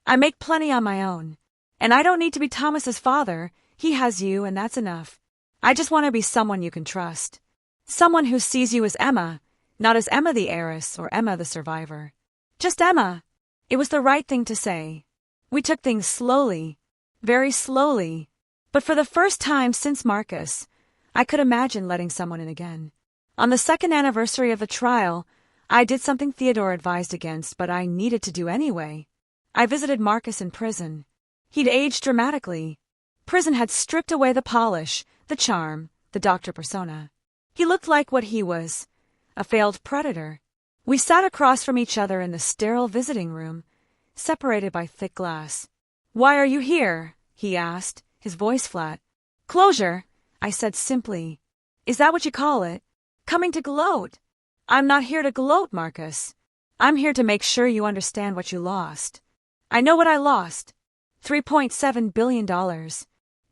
I make plenty on my own. And I don't need to be Thomas's father. He has you, and that's enough. I just want to be someone you can trust. Someone who sees you as Emma, not as Emma the heiress or Emma the survivor. Just Emma. It was the right thing to say. We took things slowly, very slowly. But for the first time since Marcus, I could imagine letting someone in again. On the 2nd anniversary of the trial, I did something Theodore advised against, but I needed to do anyway. I visited Marcus in prison. He'd aged dramatically. Prison had stripped away the polish, the charm, the doctor persona. He looked like what he was, a failed predator. We sat across from each other in the sterile visiting room, separated by thick glass. Why are you here? He asked, his voice flat. Closure, I said simply. Is that what you call it? Coming to gloat? I'm not here to gloat, Marcus. I'm here to make sure you understand what you lost. I know what I lost. $3.7 billion.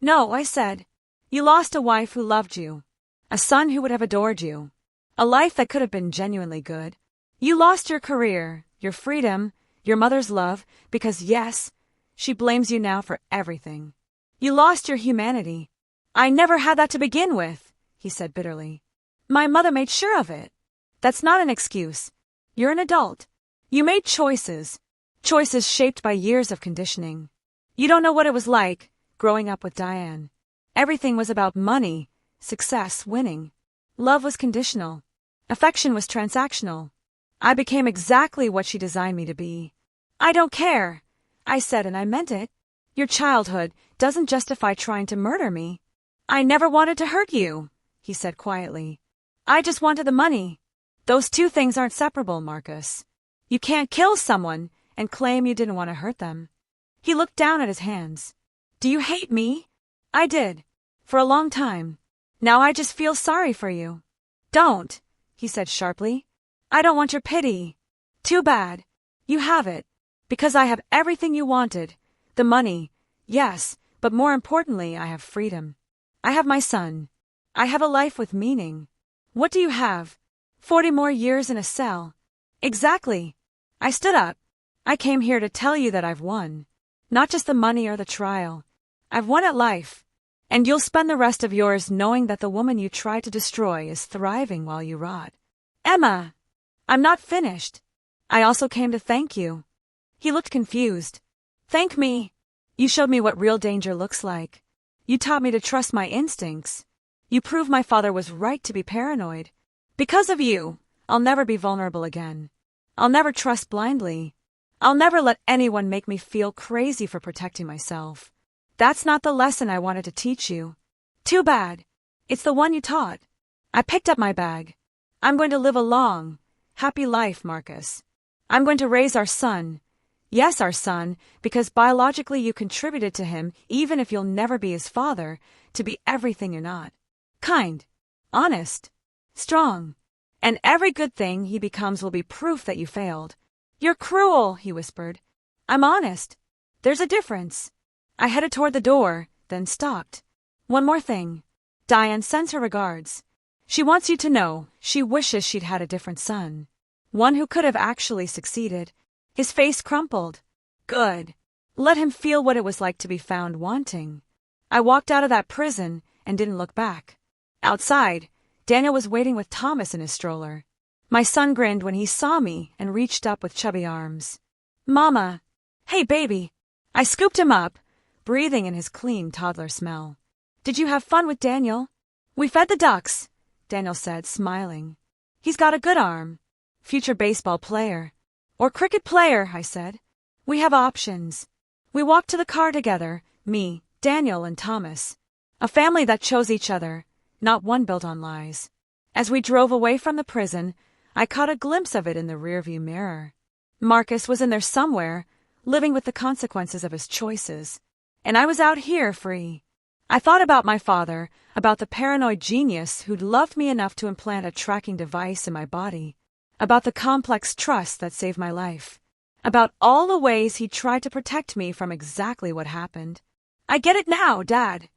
No, I said. You lost a wife who loved you. A son who would have adored you. A life that could have been genuinely good. You lost your career, your freedom, your mother's love, because yes, she blames you now for everything. You lost your humanity. I never had that to begin with, he said bitterly. My mother made sure of it. That's not an excuse. You're an adult. You made choices. Choices shaped by years of conditioning. You don't know what it was like, growing up with Diane. Everything was about money, success, winning. Love was conditional. Affection was transactional. I became exactly what she designed me to be. I don't care, I said, and I meant it. Your childhood doesn't justify trying to murder me. I never wanted to hurt you, he said quietly. I just wanted the money. Those two things aren't separable, Marcus. You can't kill someone and claim you didn't want to hurt them. He looked down at his hands. Do you hate me? I did. For a long time. Now I just feel sorry for you. Don't, he said sharply. I don't want your pity. Too bad. You have it. Because I have everything you wanted. The money, yes, but more importantly, I have freedom. I have my son. I have a life with meaning. What do you have? 40 more years in a cell. Exactly. I stood up. I came here to tell you that I've won. Not just the money or the trial. I've won at life. And you'll spend the rest of yours knowing that the woman you tried to destroy is thriving while you rot. Emma! I'm not finished. I also came to thank you. He looked confused. Thank me? You showed me what real danger looks like. You taught me to trust my instincts. You proved my father was right to be paranoid. Because of you, I'll never be vulnerable again. I'll never trust blindly. I'll never let anyone make me feel crazy for protecting myself. That's not the lesson I wanted to teach you. Too bad. It's the one you taught. I picked up my bag. I'm going to live a long, happy life, Marcus. I'm going to raise our son. Yes, our son, because biologically you contributed to him, even if you'll never be his father, to be everything you're not. Kind, honest, strong. And every good thing he becomes will be proof that you failed. You're cruel, he whispered. I'm honest. There's a difference. I headed toward the door, then stopped. One more thing. Diane sends her regards. She wants you to know she wishes she'd had a different son. One who could have actually succeeded. His face crumpled. Good. Let him feel what it was like to be found wanting. I walked out of that prison and didn't look back. Outside, Daniel was waiting with Thomas in his stroller. My son grinned when he saw me and reached up with chubby arms. Mama! Hey, baby! I scooped him up, breathing in his clean toddler smell. Did you have fun with Daniel? We fed the ducks, Daniel said, smiling. He's got a good arm. Future baseball player. Or cricket player, I said. We have options. We walked to the car together, me, Daniel, and Thomas. A family that chose each other, not one built on lies. As we drove away from the prison, I caught a glimpse of it in the rearview mirror. Marcus was in there somewhere, living with the consequences of his choices. And I was out here free. I thought about my father, about the paranoid genius who'd loved me enough to implant a tracking device in my body, about the complex trust that saved my life, about all the ways he tried to protect me from exactly what happened. I get it now, Dad,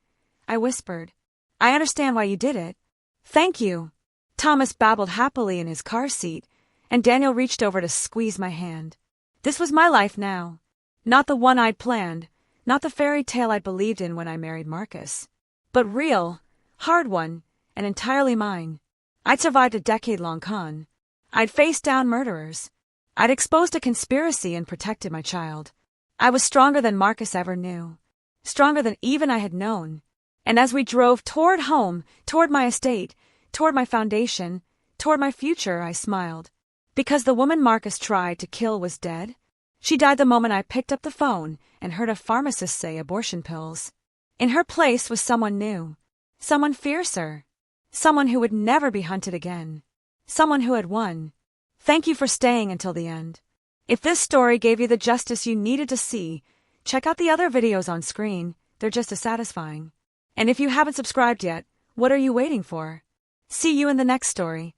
I whispered. I understand why you did it. Thank you. Thomas babbled happily in his car seat, and Daniel reached over to squeeze my hand. This was my life now. Not the one I'd planned, not the fairy tale I'd believed in when I married Marcus, but real, hard one, and entirely mine. I'd survived a decade-long con. I'd faced down murderers. I'd exposed a conspiracy and protected my child. I was stronger than Marcus ever knew, stronger than even I had known. And as we drove toward home, toward my estate, toward my foundation, toward my future, I smiled. Because the woman Marcus tried to kill was dead? She died the moment I picked up the phone and heard a pharmacist say abortion pills. In her place was someone new, someone fiercer, someone who would never be hunted again, someone who had won. Thank you for staying until the end. If this story gave you the justice you needed to see, check out the other videos on screen. They're just as satisfying. And if you haven't subscribed yet, what are you waiting for? See you in the next story.